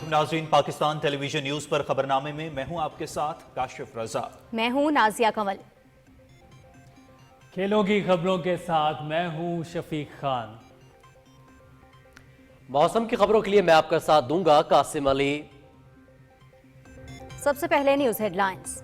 علیکم ناظرین، پاکستان ٹیلی vision news پر خبرنامے میں میں ہوں آپ کے ساتھ کاشف رضا۔ میں ہوں نازیہ کمل۔ کھیلوں کی خبروں کے ساتھ میں ہوں شفیق خان۔ موسم کی خبروں کے لیے میں آپ کا ساتھ دوں گا قاسم علی۔ سب سے پہلے نیوز ہیڈ لائنز۔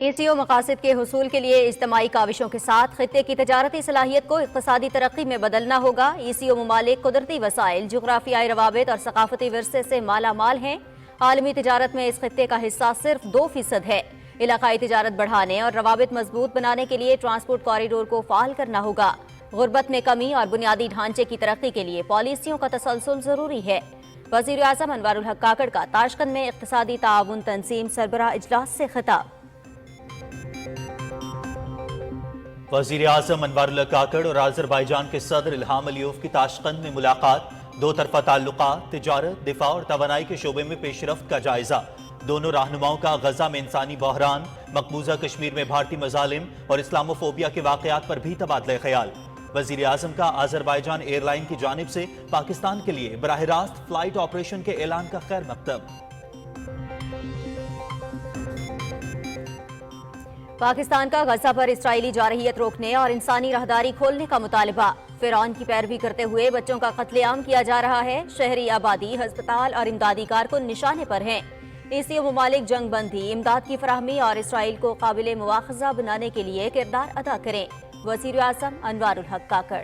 ECO مقاصد کے حصول کے لیے اجتماعی کاوشوں کے ساتھ خطے کی تجارتی صلاحیت کو اقتصادی ترقی میں بدلنا ہوگا۔ ECO ممالک قدرتی وسائل، جغرافیائی روابط اور ثقافتی ورثے سے مالا مال ہیں۔ عالمی تجارت میں اس خطے کا حصہ صرف 2% ہے۔ علاقائی تجارت بڑھانے اور روابط مضبوط بنانے کے لیے ٹرانسپورٹ کوریڈور کو فعال کرنا ہوگا۔ غربت میں کمی اور بنیادی ڈھانچے کی ترقی کے لیے پالیسیوں کا تسلسل ضروری ہے۔ وزیر اعظم انوار الحق کاکڑ کا تاشقند میں اقتصادی تعاون تنظیم سربراہ اجلاس سے خطاب۔ وزیر اعظم انوار الحق کاکڑ اور آذربائیجان کے صدر الہام علیوف کی تاشقند میں ملاقات۔ دو طرفہ تعلقات، تجارت، دفاع اور توانائی کے شعبے میں پیش رفت کا جائزہ۔ دونوں رہنماؤں کا غزہ میں انسانی بحران، مقبوضہ کشمیر میں بھارتی مظالم اور اسلاموفوبیا کے واقعات پر بھی تبادلہ خیال۔ وزیر اعظم کا آذربائیجان ایئر لائن کی جانب سے پاکستان کے لیے براہ راست فلائٹ آپریشن کے اعلان کا خیر مقدم۔ پاکستان کا غزہ پر اسرائیلی جارحیت روکنے اور انسانی راہداری کھولنے کا مطالبہ۔ فرعون کی پیروی کرتے ہوئے بچوں کا قتل عام کیا جا رہا ہے۔ شہری آبادی، ہسپتال اور امدادی کارکن نشانے پر ہیں۔ ECO ممالک جنگ بندی، امداد کی فراہمی اور اسرائیل کو قابل مواخذہ بنانے کے لیے کردار ادا کریں۔ وزیر اعظم انوار الحق کاکڑ۔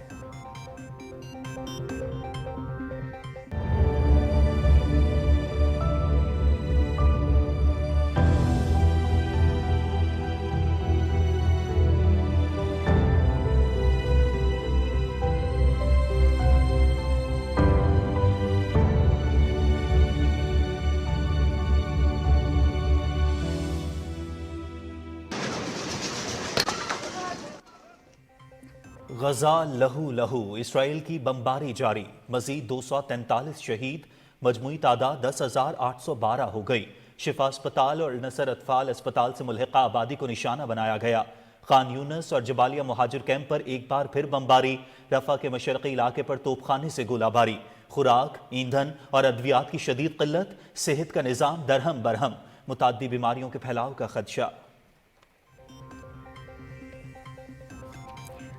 غزہ لہو لہو، اسرائیل کی بمباری جاری، مزید 243 شہید، مجموعی تعداد 10,812 ہو گئی۔ شفا اسپتال اور نصر اطفال اسپتال سے ملحقہ آبادی کو نشانہ بنایا گیا۔ خان یونس اور جبالیہ مہاجر کیمپ پر ایک بار پھر بمباری، رفح کے مشرقی علاقے پر توپ خانے سے گولہ باری۔ خوراک، ایندھن اور ادویات کی شدید قلت، صحت کا نظام درہم برہم، متعدی بیماریوں کے پھیلاؤ کا خدشہ۔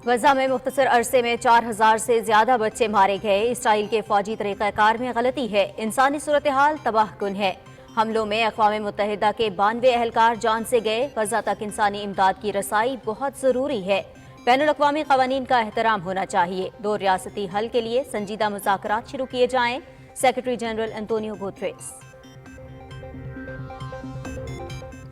غزہ میں مختصر عرصے میں 4,000 سے زیادہ بچے مارے گئے۔ اسرائیل کے فوجی طریقہ کار میں غلطی ہے۔ انسانی صورتحال تباہ کن ہے۔ حملوں میں اقوام متحدہ کے 92 اہلکار جان سے گئے۔ غزہ تک انسانی امداد کی رسائی بہت ضروری ہے۔ بین الاقوامی قوانین کا احترام ہونا چاہیے۔ 2 ریاستی حل کے لیے سنجیدہ مذاکرات شروع کیے جائیں۔ Secretary general Antonio Guterres.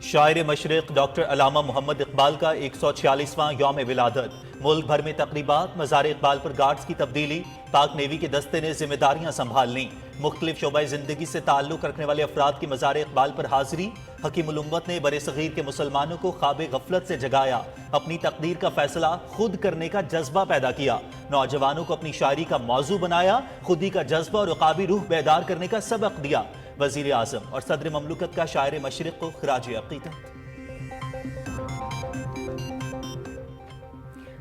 شاعر مشرق ڈاکٹر علامہ محمد اقبال کا 146واں یوم ولادت۔ ملک بھر میں تقریبات، مزار اقبال پر گارڈز کی تبدیلی، پاک نیوی کے دستے نے ذمہ داریاں سنبھال لیں۔ مختلف شعبہ زندگی سے تعلق رکھنے والے افراد کی مزار اقبال پر حاضری۔ حکیم الامت نے بر صغیر کے مسلمانوں کو خواب غفلت سے جگایا، اپنی تقدیر کا فیصلہ خود کرنے کا جذبہ پیدا کیا، نوجوانوں کو اپنی شاعری کا موضوع بنایا، خودی کا جذبہ اور عقابی روح بیدار کرنے کا سبق دیا۔ وزیر اعظم اور صدر مملکت کا شاعر مشرق کو خراج عقیدت۔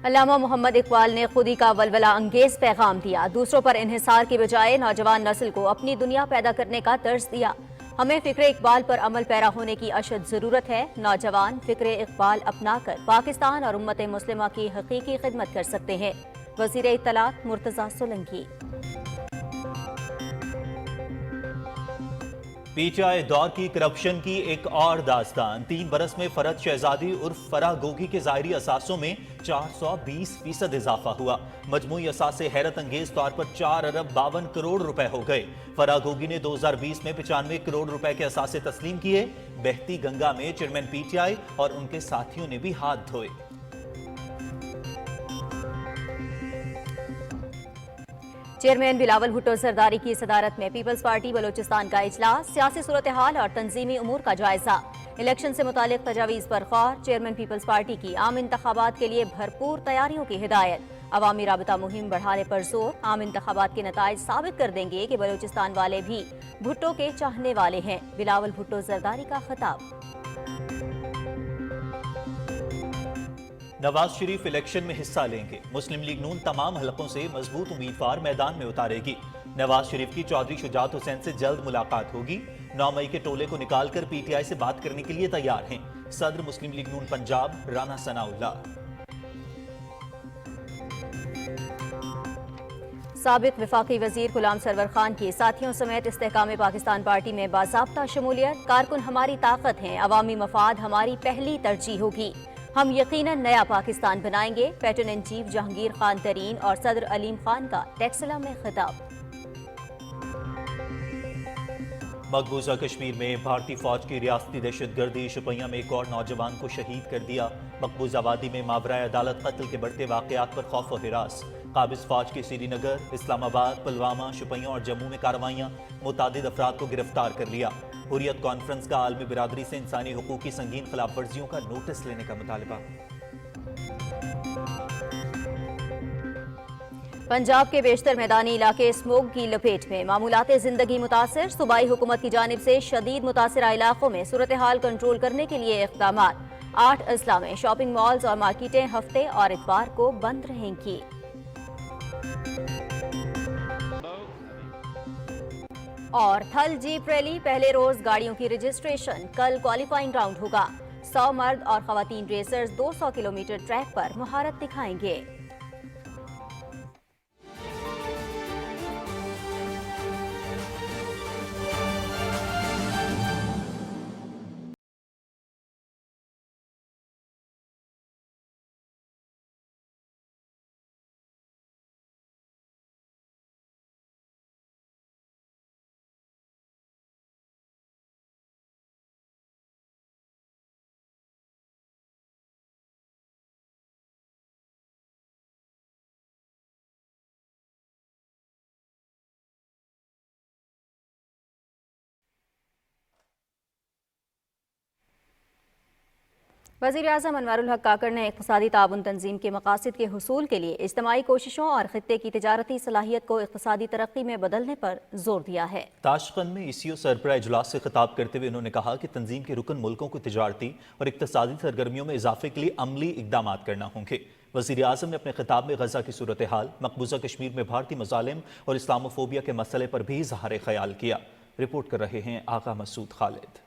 علامہ محمد اقبال نے خودی کا ولولہ انگیز پیغام دیا، دوسروں پر انحصار کی بجائے نوجوان نسل کو اپنی دنیا پیدا کرنے کا درس دیا۔ ہمیں فکر اقبال پر عمل پیرا ہونے کی اشد ضرورت ہے۔ نوجوان فکر اقبال اپنا کر پاکستان اور امت مسلمہ کی حقیقی خدمت کر سکتے ہیں۔ وزیر اطلاعات مرتضی سولنکی۔ پی ٹی آئی دور کی کرپشن کی ایک اور داستان۔ 3 برس میں فرحت شہزادی عرف فرح گوگی کے ظاہری اثاثوں میں 420% اضافہ ہوا۔ مجموعی اثاثے حیرت انگیز طور پر 4 ارب 52 کروڑ روپے ہو گئے۔ فرح گوگی نے 2020 میں 95 کروڑ روپے کے اثاثے تسلیم کیے۔ بہتی گنگا میں چیئرمین پی ٹی آئی اور ان کے ساتھیوں نے بھی ہاتھ دھوئے۔ چیئرمین بلاول بھٹو زرداری کی صدارت میں پیپلز پارٹی بلوچستان کا اجلاس، سیاسی صورتحال اور تنظیمی امور کا جائزہ، الیکشن سے متعلق تجاویز پر غور، چیئرمین پیپلز پارٹی کی عام انتخابات کے لیے بھرپور تیاریوں کی ہدایت، عوامی رابطہ مہم بڑھانے پر زور، عام انتخابات کے نتائج ثابت کر دیں گے کہ بلوچستان والے بھی بھٹو کے چاہنے والے ہیں، بلاول بھٹو زرداری کا خطاب۔ نواز شریف الیکشن میں حصہ لیں گے، مسلم لیگ نون تمام حلقوں سے مضبوط امیدوار میدان میں اتارے گی، نواز شریف کی چودھری شجاعت حسین سے جلد ملاقات ہوگی، 9 مئی کے ٹولے کو نکال کر پی ٹی آئی سے بات کرنے کے لیے تیار ہیں، صدر مسلم لیگ نون پنجاب رانا ثناء اللہ۔ سابق وفاقی وزیر غلام سرور خان کی ساتھیوں سمیت استحکام پاکستان پارٹی میں باضابطہ شمولیت، کارکن ہماری طاقت ہیں، عوامی مفاد ہماری پہلی ترجیح ہوگی، ہم یقیناً نیا پاکستان بنائیں گے، patron in chief Jahangir Khan Tareen اور صدر علیم خان کا ٹیکسلا میں خطاب۔ مقبوضہ کشمیر میں بھارتی فوج کی ریاستی دہشت گردی، شپیاں میں ایک اور نوجوان کو شہید کر دیا، مقبوضہ وادی میں ماورائے عدالت قتل کے بڑھتے واقعات پر خوف و ہراس، قابض فوج کی سری نگر، اسلام آباد، پلوامہ، شپیاں اور جموں میں کارروائیاں، متعدد افراد کو گرفتار کر لیا، حریت کانفرنس کا عالمی برادری سے انسانی حقوق کی سنگین خلاف ورزیوں کا نوٹس لینے کا مطالبہ۔ پنجاب کے بیشتر میدانی علاقے اسموگ کی لپیٹ میں، معمولات زندگی متاثر، صوبائی حکومت کی جانب سے شدید متاثرہ علاقوں میں صورتحال کنٹرول کرنے کے لیے اقدامات، 8 اضلاع میں شاپنگ مالز اور مارکیٹیں ہفتے اور اتوار کو بند رہیں گی۔ اور تھل جیپ ریلی، پہلے روز گاڑیوں کی رجسٹریشن، کل کوالیفائنگ راؤنڈ ہوگا، 100 مرد اور خواتین ریسرز 200 کلومیٹر ٹریک پر مہارت دکھائیں گے۔ وزیر اعظم انوار الحق کاکڑ نے اقتصادی تعاون تنظیم کے مقاصد کے حصول کے لیے اجتماعی کوششوں اور خطے کی تجارتی صلاحیت کو اقتصادی ترقی میں بدلنے پر زور دیا ہے۔ تاشقند میں ECO سربراہ اجلاس سے خطاب کرتے ہوئے انہوں نے کہا کہ تنظیم کے رکن ملکوں کو تجارتی اور اقتصادی سرگرمیوں میں اضافے کے لیے عملی اقدامات کرنا ہوں گے۔ وزیر اعظم نے اپنے خطاب میں غزہ کی صورتحال، مقبوضہ کشمیر میں بھارتی مظالم اور اسلاموفوبیا کے مسئلے پر بھی اظہار خیال کیا۔ رپورٹ کر رہے ہیں آغا مسعود خالد۔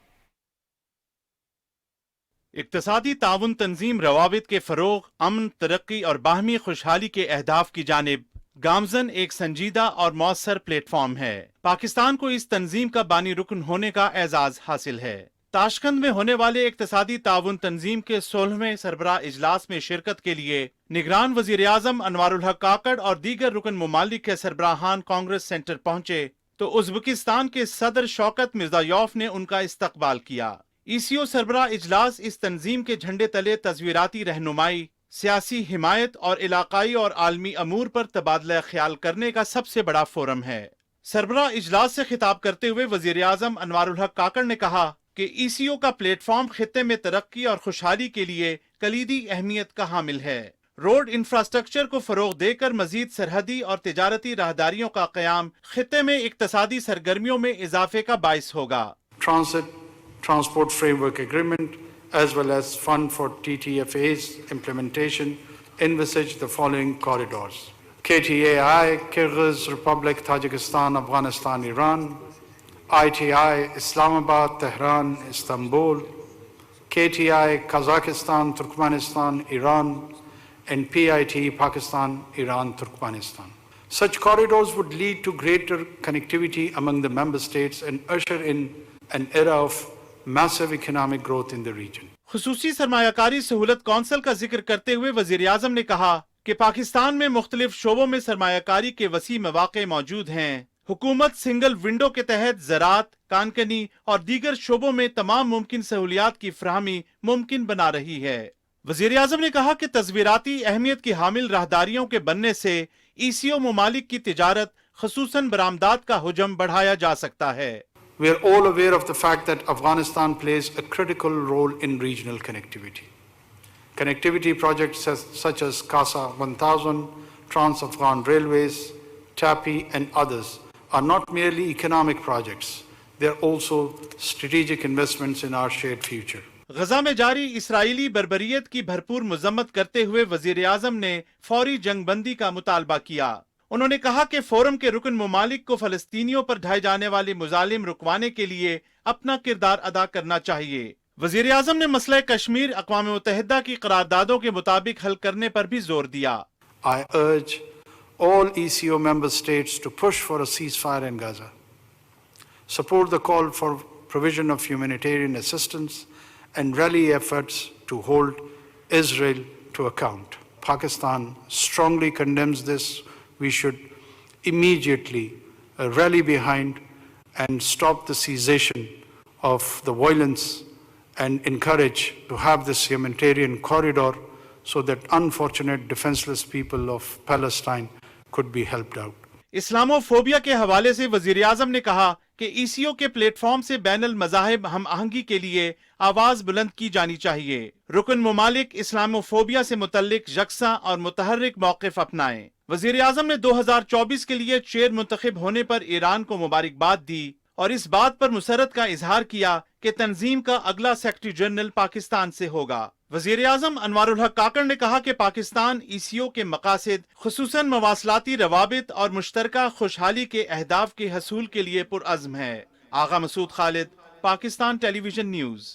اقتصادی تعاون تنظیم روابط کے فروغ، امن، ترقی اور باہمی خوشحالی کے اہداف کی جانب گامزن ایک سنجیدہ اور مؤثر پلیٹ فارم ہے۔ پاکستان کو اس تنظیم کا بانی رکن ہونے کا اعزاز حاصل ہے۔ تاشقند میں ہونے والے اقتصادی تعاون تنظیم کے 16ویں سربراہ اجلاس میں شرکت کے لیے نگران وزیر اعظم انوار الحق کاکڑ اور دیگر رکن ممالک کے سربراہان کانگریس سینٹر پہنچے تو ازبکستان کے صدر شوکت مرزایوف نے ان کا استقبال کیا۔ ECO سربراہ اجلاس اس تنظیم کے جھنڈے تلے تصویراتی رہنمائی، سیاسی حمایت اور علاقائی اور عالمی امور پر تبادلہ خیال کرنے کا سب سے بڑا فورم ہے۔ سربراہ اجلاس سے خطاب کرتے ہوئے وزیر اعظم انوار الحق کاکڑ نے کہا کہ ECO کا پلیٹ فارم خطے میں ترقی اور خوشحالی کے لیے کلیدی اہمیت کا حامل ہے۔ روڈ انفراسٹرکچر کو فروغ دے کر مزید سرحدی اور تجارتی راہداریوں کا قیام خطے میں اقتصادی سرگرمیوں میں اضافے کا باعث ہوگا۔ Transport Framework Agreement, as well as Fund for TTFA's implementation, envisage the following corridors: KTAI, Kyrgyz Republic, Tajikistan, Afghanistan, Iran; ITI, Islamabad, Tehran, Istanbul; KTI, Kazakhstan, Turkmenistan, Iran; and PIT, Pakistan, Iran, Turkmenistan. Such corridors would lead to greater connectivity among the member states and usher in an era of massive economic growth in the region. خصوصی سرمایہ کاری سہولت council کا ذکر کرتے ہوئے وزیر اعظم نے کہا کہ پاکستان میں مختلف شعبوں میں سرمایہ کاری کے وسیع مواقع موجود ہیں۔ حکومت سنگل ونڈو کے تحت زراعت، کانکنی اور دیگر شعبوں میں تمام ممکن سہولیات کی فراہمی ممکن بنا رہی ہے۔ وزیر اعظم نے کہا کہ تصویراتی اہمیت کی حامل راہداریوں کے بننے سے ECO ممالک کی تجارت خصوصاً برآمدات کا حجم بڑھایا جا سکتا ہے۔ We are all aware of the fact that Afghanistan plays a critical role in regional connectivity. Connectivity projects such as CASA 1000, Trans-Afghan Railways, TAPI and others are not merely economic projects. They are also strategic investments in our shared future. Gaza میں جاری اسرائیلی بربریت کی بھرپور مذمت کرتے ہوئے وزیر اعظم نے فوری جنگ بندی کا مطالبہ کیا۔ انہوں نے کہا کہ فورم کے رکن ممالک کو فلسطینیوں پر ڈھائے جانے والے مظالم رکوانے کے لیے اپنا کردار ادا کرنا چاہیے۔ وزیر اعظم نے مسئلہ کشمیر اقوام متحدہ کی قراردادوں کے مطابق حل کرنے پر بھی زور دیا۔ I urge all ECO member states to push for a ceasefire in Gaza, support the call for provision of humanitarian assistance, and rally efforts to hold Israel to account. Pakistan strongly condemns this. We should immediately rally behind and stop the cessation of the violence and encourage to have this humanitarian corridor so that unfortunate defenseless people of Palestine could be helped out. اسلامو phobia کے حوالے سے وزیر اعظم نے کہا کہ ای سی او کے plate form سے بین المذاہب ہم آہنگی کے لیے آواز بلند کی جانی چاہیے۔ رکن ممالک اسلامو فوبیا سے متعلق یکساں اور متحرک موقف اپنائیں۔ وزیر اعظم نے 2024 کے لیے چیئر منتخب ہونے پر ایران کو مبارکباد دی اور اس بات پر مسرت کا اظہار کیا کہ تنظیم کا اگلا سیکرٹری جنرل پاکستان سے ہوگا۔ وزیر اعظم انوار الحق کاکڑ نے کہا کہ پاکستان ای سی او کے مقاصد خصوصاً مواصلاتی روابط اور مشترکہ خوشحالی کے اہداف کے حصول کے لیے پرعزم ہے۔ آغا مسعود خالد، پاکستان ٹیلی ویژن نیوز۔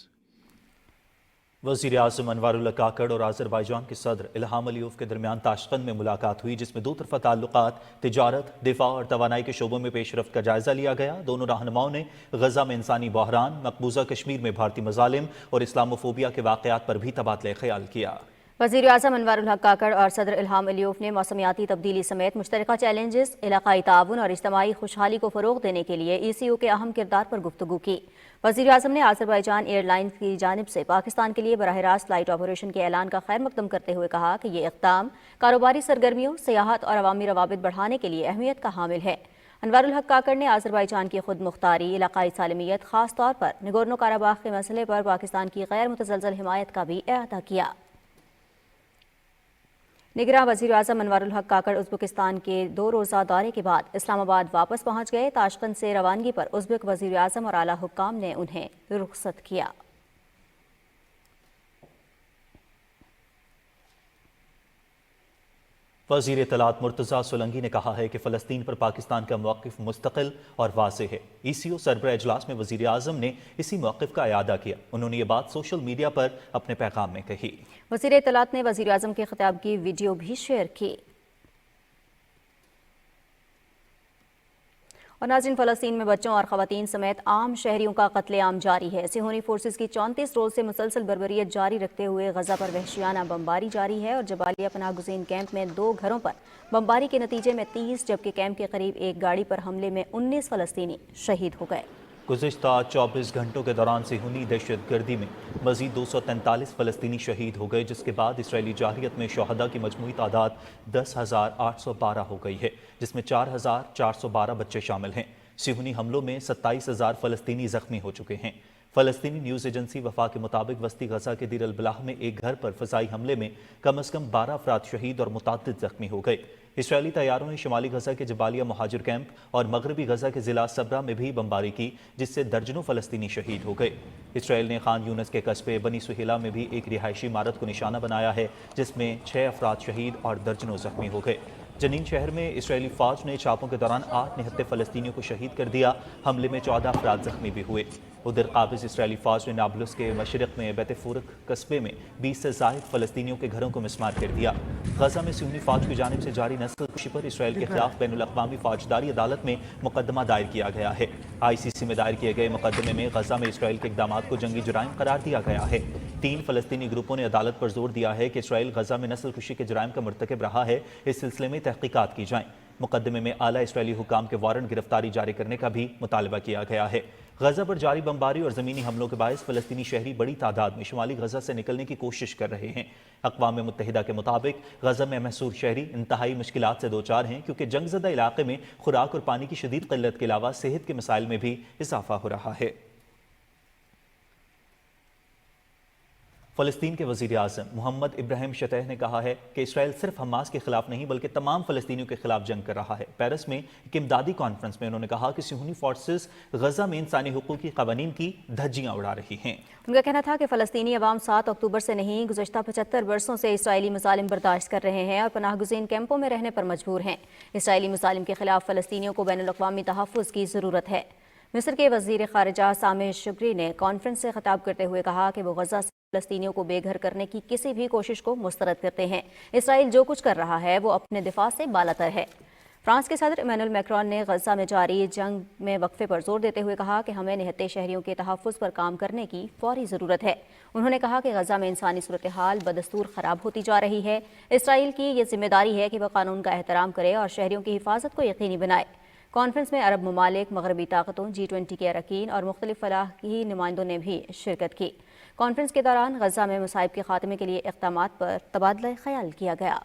وزیر اعظم انوار الحق کاکڑ اور آذربائیجان کے صدر الہام علیوف کے درمیان تاشقند میں ملاقات ہوئی، جس میں دو طرفہ تعلقات، تجارت، دفاع اور توانائی کے شعبوں میں پیش رفت کا جائزہ لیا گیا۔ دونوں رہنماؤں نے غزہ میں انسانی بحران، مقبوضہ کشمیر میں بھارتی مظالم اور اسلاموفوبیا کے واقعات پر بھی تبادلہ خیال کیا۔ وزیر اعظم انوار الحق کاکڑ اور صدر الہام علیوف نے موسمیاتی تبدیلی سمیت مشترکہ چیلنجز، علاقائی تعاون اور اجتماعی خوشحالی کو فروغ دینے کے لیے ای سی او کے اہم کردار پر گفتگو کی۔ وزیر اعظم نے آذربائیجان ایئر لائنز کی جانب سے پاکستان کے لیے براہ راست فلائٹ آپریشن کے اعلان کا خیر مقدم کرتے ہوئے کہا کہ یہ اقدام کاروباری سرگرمیوں، سیاحت اور عوامی روابط بڑھانے کے لیے اہمیت کا حامل ہے۔ انوار الحق کاکڑ نے آذربائیجان کی خود مختاری، علاقائی سالمیت، خاص طور پر نگورنو کاراباخ کے مسئلے پر پاکستان کی غیر متزلزل حمایت کا بھی اعادہ کیا۔ نگراں وزیر اعظم انوار الحق کاکڑ ازبکستان کے 2 روزہ دورے کے بعد اسلام آباد واپس پہنچ گئے۔ تاشقند سے روانگی پر ازبک وزیر اعظم اور اعلیٰ حکام نے انہیں رخصت کیا۔ وزیر اطلاعات مرتضیٰ سولنگی نے کہا ہے کہ فلسطین پر پاکستان کا موقف مستقل اور واضح ہے۔ ای سی او سربراہ اجلاس میں وزیر اعظم نے اسی موقف کا اعادہ کیا۔ انہوں نے یہ بات سوشل میڈیا پر اپنے پیغام میں کہی۔ وزیر اطلاعات نے وزیر اعظم کے خطاب کی ویڈیو بھی شیئر کی۔ اور ناظرین، فلسطین میں بچوں اور خواتین سمیت عام شہریوں کا قتل عام جاری ہے۔ صہیونی فورسز کی 34 روز سے مسلسل بربریت جاری رکھتے ہوئے غزہ پر وحشیانہ بمباری جاری ہے اور جبالیہ پناہ گزین کیمپ میں 2 گھروں پر بمباری کے نتیجے میں 30 جبکہ کیمپ کے قریب ایک گاڑی پر حملے میں 19 فلسطینی شہید ہو گئے۔ گزشتہ 24 گھنٹوں کے دوران صہیونی دہشت گردی میں مزید 243 فلسطینی شہید ہو گئے، جس کے بعد اسرائیلی جارحیت میں شہداء کی مجموعی تعداد 10,812 ہو گئی ہے، جس میں 4,412 بچے شامل ہیں۔ صہیونی حملوں میں 27,000 فلسطینی زخمی ہو چکے ہیں۔ فلسطینی نیوز ایجنسی وفا کے مطابق وسطی غزہ کے دیر البلح میں ایک گھر پر فضائی حملے میں کم از کم 12 افراد شہید اور متعدد زخمی ہو گئے۔ اسرائیلی طیاروں نے شمالی غزہ کے جبالیہ مہاجر کیمپ اور مغربی غزہ کے ضلع صبرا میں بھی بمباری کی، جس سے درجنوں فلسطینی شہید ہو گئے۔ اسرائیل نے خان یونس کے قصبے بنی سہیلا میں بھی ایک رہائشی عمارت کو نشانہ بنایا ہے، جس میں 6 افراد شہید اور درجنوں زخمی ہو گئے۔ جنین شہر میں اسرائیلی فوج نے چھاپوں کے دوران 8 نہتے فلسطینیوں کو شہید کر دیا۔ حملے میں 14 افراد زخمی بھی ہوئے۔ ادھر قابض اسرائیلی فوج نے نابلس کے مشرق میں بیت فورک قصبے میں 20 سے زائد فلسطینیوں کے گھروں کو مسمار کر دیا۔ غزہ میں صہیونی فوج کی جانب سے جاری نسل کشی پر اسرائیل کے خلاف بین الاقوامی فوجداری عدالت میں مقدمہ دائر کیا گیا ہے۔ آئی سی سی میں دائر کیے گئے مقدمے میں غزہ میں اسرائیل کے اقدامات کو جنگی جرائم قرار دیا گیا ہے۔ 3 فلسطینی گروپوں نے عدالت پر زور دیا ہے کہ اسرائیل غزہ میں نسل کشی کے جرائم کا مرتکب رہا ہے، اس سلسلے میں تحقیقات کی جائیں۔ मुकदमे में आला इसराइली हुकाम के वारंट गिरफ्तारी जारी करने का भी मुतालबा किया गया है। गजा पर जारी बमबारी और ज़मीनी हमलों के बायस फ़लस्तीनी शहरी बड़ी तादाद में शुमाली गजा से निकलने की कोशिश कर रहे हैं। अक़वाम मुत्तहिदा के मुताबिक गजा में महसूर शहरी इंतहाई मुश्किलात से दो चार हैं, क्योंकि जंगज़दा इलाके में खुराक और पानी की शदीद क़िल्लत के अलावा सेहत के मसाइल में भी इजाफा हो रहा है। फ़लस्तीन के वज़ीर आज़म मोहम्मद इब्राहिम शतह ने कहा है कि इसराइल सिर्फ हमास के खिलाफ नहीं बल्कि तमाम फ़लस्तीनियों के खिलाफ जंग कर रहा है। पेरिस में एक इमदादी कॉन्फ्रेंस में उन्होंने कहा कि सिहूनी फोर्सेस गजा में इंसानी हुकूक की क़वानीन की धज्जियाँ उड़ा रही हैं। उनका कहना था कि फ़लस्तीनी अवाम 7 अक्टूबर से नहीं गुज़श्ता 75 बरसों से इसराइली मज़ालिम बर्दाश्त कर रहे हैं और पनाहगुज़ीन कैंपों में रहने पर मजबूर हैं। इसराइली मज़ालिम के खिलाफ फ़लस्तीनियों को बैनुल-अक़वामी तहफ़्फ़ुज़ की ज़रूरत है। मिस्र के वज़ीर ख़ारिजा सामिह शुक्री ने कॉन्फ्रेंस से खिताब करते हुए कहा कि वो गजा से फ़लस्तीनियों को बेघर करने की किसी भी कोशिश को मुस्तरद करते हैं। इसराइल जो कुछ कर रहा है वो अपने दिफा से बालातर है। फ्रांस के सदर इमैनुअल मैक्रोन ने गजा में जारी जंग में वक्फे पर जोर देते हुए कहा कि हमें निहत्ते शहरियों के तहफ़्फ़ुज़ पर काम करने की फौरी ज़रूरत है। उन्होंने कहा कि गजा में इंसानी सूरत हाल बदस्तूर ख़राब होती जा रही है। इसराइल की ये जिम्मेदारी है कि वह कानून का एहतराम करे और शहरियों की हिफाजत को यकीनी बनाए। कॉन्फ्रेंस में अरब ममालिक, मगरबी ताकतों, G20 के अरकान और मुख्तलिफ फलाही नुमाइंदों ने भी शिरकत की। कॉन्फ्रेंस के दौरान गजा में मसाइब के खात्मे के लिए इक़दामात पर तबादला ख्याल किया गया।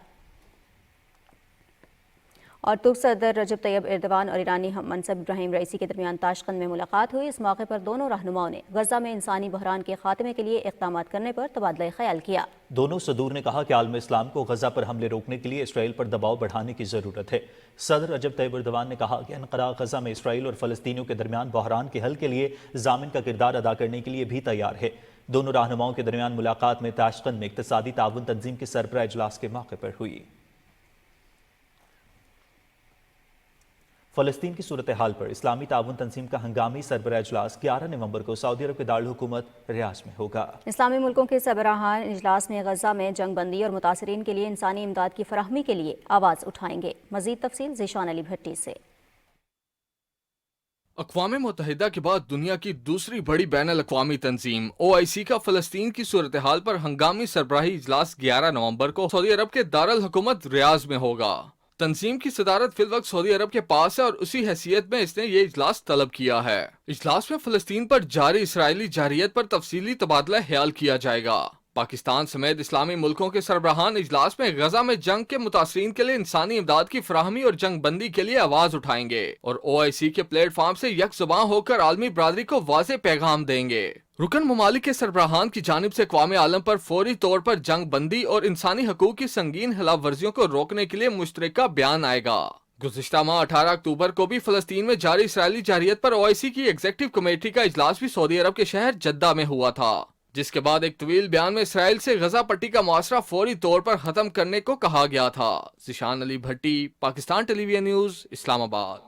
और तुर्क सदर रजब तैयब एर्दोगान और ईरानी हम मनसब इब्राहिम रईसी के दरमियान ताशकंद में मुलाकात हुई। इस मौके पर दोनों रहनुमाओं ने गजा में इंसानी बहरान के खात्मे के लिए इक़दामात करने पर तबादला ख्याल किया। दोनों सदूर ने कहा कि आलम इस्लाम को गजा पर हमले रोकने के लिए इसराइल पर दबाव बढ़ाने की ज़रूरत है। सदर रजब तैयब एर्दोगान ने कहा कि अन्क़रा गजा में इसराइल और फ़लस्तीनियों के दरमियान बहरान के हल के लिए ज़ामिन का किरदार अदा करने के लिए भी तैयार है। दोनों रहनुमाओं के दरमियान मुलाकात में ताशकंद में इक़्तिसादी ताउन तंजीम के सरबराह इजलास के मौके पर हुई। फ़लस्तीन की सूरत हाल पर इस्लामी ताउन तंजीम का हंगामी सरबराह इजलास 11 नवंबर को सऊदी अरब के दारुल हुकूमत रियाद में होगा। इस्लामी मुल्कों के सरबराहान इजलास में गजा में जंग बंदी और मुतासरीन के लिए इंसानी इमदाद की फराहमी के लिए आवाज़ उठाएंगे। मजीद तफसील ज़ीशान अली भट्टी से। अक़वाम मुत्तहिदा के बाद दुनिया की दूसरी बड़ी बैनुल अक़वामी तंजीम OIC का फ़लस्तीन की सूरत हाल पर हंगामी सरबराही इजलास 11 नवंबर को सऊदी अरब के दारुल हुकूमत रियाद में होगा। तंजीम की सदारत फिल वक्त सऊदी अरब के पास है और उसी हैसियत में इसने ये इजलास तलब किया है। इजलास में फ़लस्तीन पर जारी इसराइली जारियत पर तफसीली तबादला ख्याल किया जाएगा। पाकिस्तान समेत इस्लामी मुल्कों के सरबराहान इजलास में गजा में जंग के मुतासरीन के लिए इंसानी इमदाद की फराहमी और जंग बंदी के लिए आवाज़ उठाएंगे और OIC के प्लेटफॉर्म से यकजुबान होकर आलमी बरादरी को वाज़ेह पैगाम देंगे। रुकन ममालिक के सरबराहान की जानिब से अक़वाम आलम पर फौरी तौर पर जंग बंदी और इंसानी हकूक़ की संगीन खिलाफ वर्जियों को रोकने के लिए मुश्तरका बयान आएगा। गुज़िश्ता माह 18 अक्टूबर को भी फ़लस्तीन में जारी इसराइली जारियत पर OIC की एग्जीक्यूटिव कमेटी का इजलास भी सऊदी अरब के शहर जद्दा में हुआ था, जिसके बाद एक तवील बयान में इसराइल से गजा पट्टी का मुआसरा फौरी तौर पर खत्म करने को कहा गया था। ज़ीशान अली भट्टी, पाकिस्तान टेलीविजन न्यूज़, इस्लामाबाद।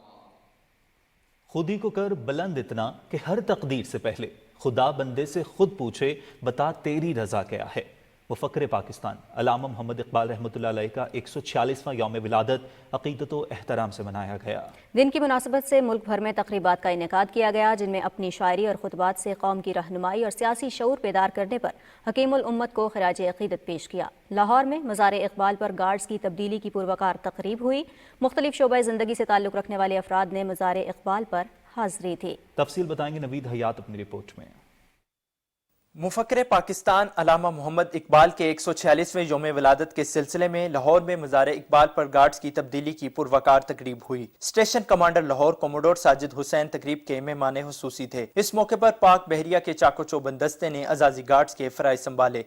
खुदी को कर बुलंद इतना कि हर तकदीर से पहले खुदा बंदे से खुद पूछे, बता तेरी रजा क्या है। मुफक्किर पाकिस्तान अल्लामा मोहम्मद इकबाल रहमतुल्लाह अलैह का 146वां यौम विलादत अक़ीदत व एहतराम से मनाया गया। दिन की मुनासबत से मुल्क भर में तकरीबात का इनेकाद किया गया, जिनमें अपनी शायरी और खुतबात से कौम की रहनुमाई और सियासी शऊर बेदार करने पर हकीमुल उम्मत को खराज अक़ीदत पेश किया। लाहौर में मज़ार इकबाल पर गार्ड्स की तब्दीली की पुरवकार तकरीब हुई। मुख्तलिफ शोबा ज़िंदगी से ताल्लुक़ रखने वाले अफराद ने मज़ार इकबाल पर हाज़री थी। तफसील बताएंगे नवीद हयात अपनी रिपोर्ट में। मुफक्किर पाकिस्तान अल्लामा मोहम्मद इकबाल के 146वें यौम विलादत के सिलसिले में लाहौर में मज़ार इकबाल पर गार्ड्स की तब्दीली की पुरवकार तकरीब हुई। Station commander Lahore commodore Sajid Hussain तकरीब के मेहमान हुसूसी थे। इस मौके पर पाक बहरिया के चाको चौबंद दस्ते ने अजाजी गार्ड्स के फराइज संभाले।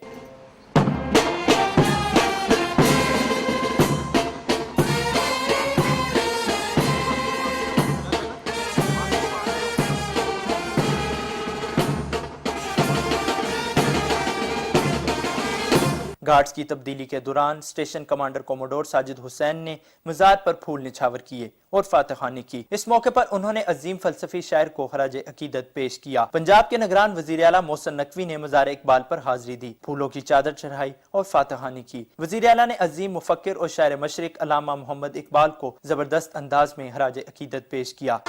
गार्ड्स की तब्दीली के दौरान station commander commodore Sajid Hussain ने मज़ार पर फूल निछावर किए और फातहानी की। इस मौके पर उन्होंने अजीम फलसफी शायर को खराज अकीदत पेश किया। पंजाब के निगरान वज़ीर आला मोहसिन नकवी ने मज़ार इकबाल पर हाजिरी दी, फूलों की चादर चढ़ाई और फातहानी की। वज़ीर आला ने अजीम मुफक्किर और शायर मशरिक अल्लामा मोहम्मद इकबाल को जबरदस्त अंदाज में खराज अकीदत पेश किया।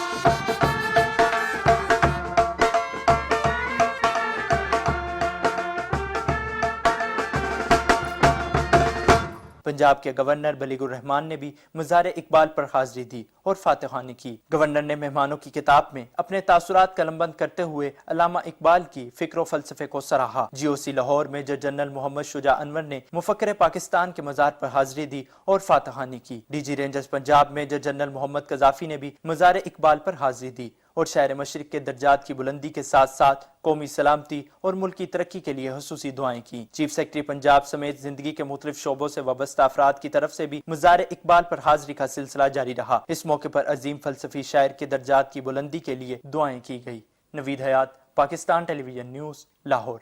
पंजाब के गवर्नर बलीगुर रहमान ने भी मज़ार इकबाल पर हाजिरी दी और फातह ख़्वानी की। गवर्नर ने मेहमानों की किताब में अपने तासुरात कलमबंद करते हुए अल्लामा इकबाल की फ़िक्र व फ़लसफ़े को सराहा। GOC Lahore major general Mohammad Shuja Anwar ने मुफक्किर पाकिस्तान के मज़ार पर हाजिरी दी और फातह ख़्वानी की। DG rangers Punjab major general Mohammad Qazafi ने भी मज़ार इकबाल पर हाजिरी दी और शहर मशरिक के दर्जात की बुलंदी के साथ साथ कौमी सलामती और मुल्क की तरक्की के लिए हुसूसी दुआएं की। चीफ सेक्रेटरी पंजाब समेत जिंदगी के मुख्तलिफ शोबों से वाबस्ता अफराद की तरफ से भी मज़ार इकबाल पर हाजिरी का सिलसिला जारी रहा। इस मौके पर अजीम फलसफी शायर के दर्जात की बुलंदी के लिए दुआएं की गई। नवीद हयात, पाकिस्तान टेलीविजन न्यूज़, लाहौर।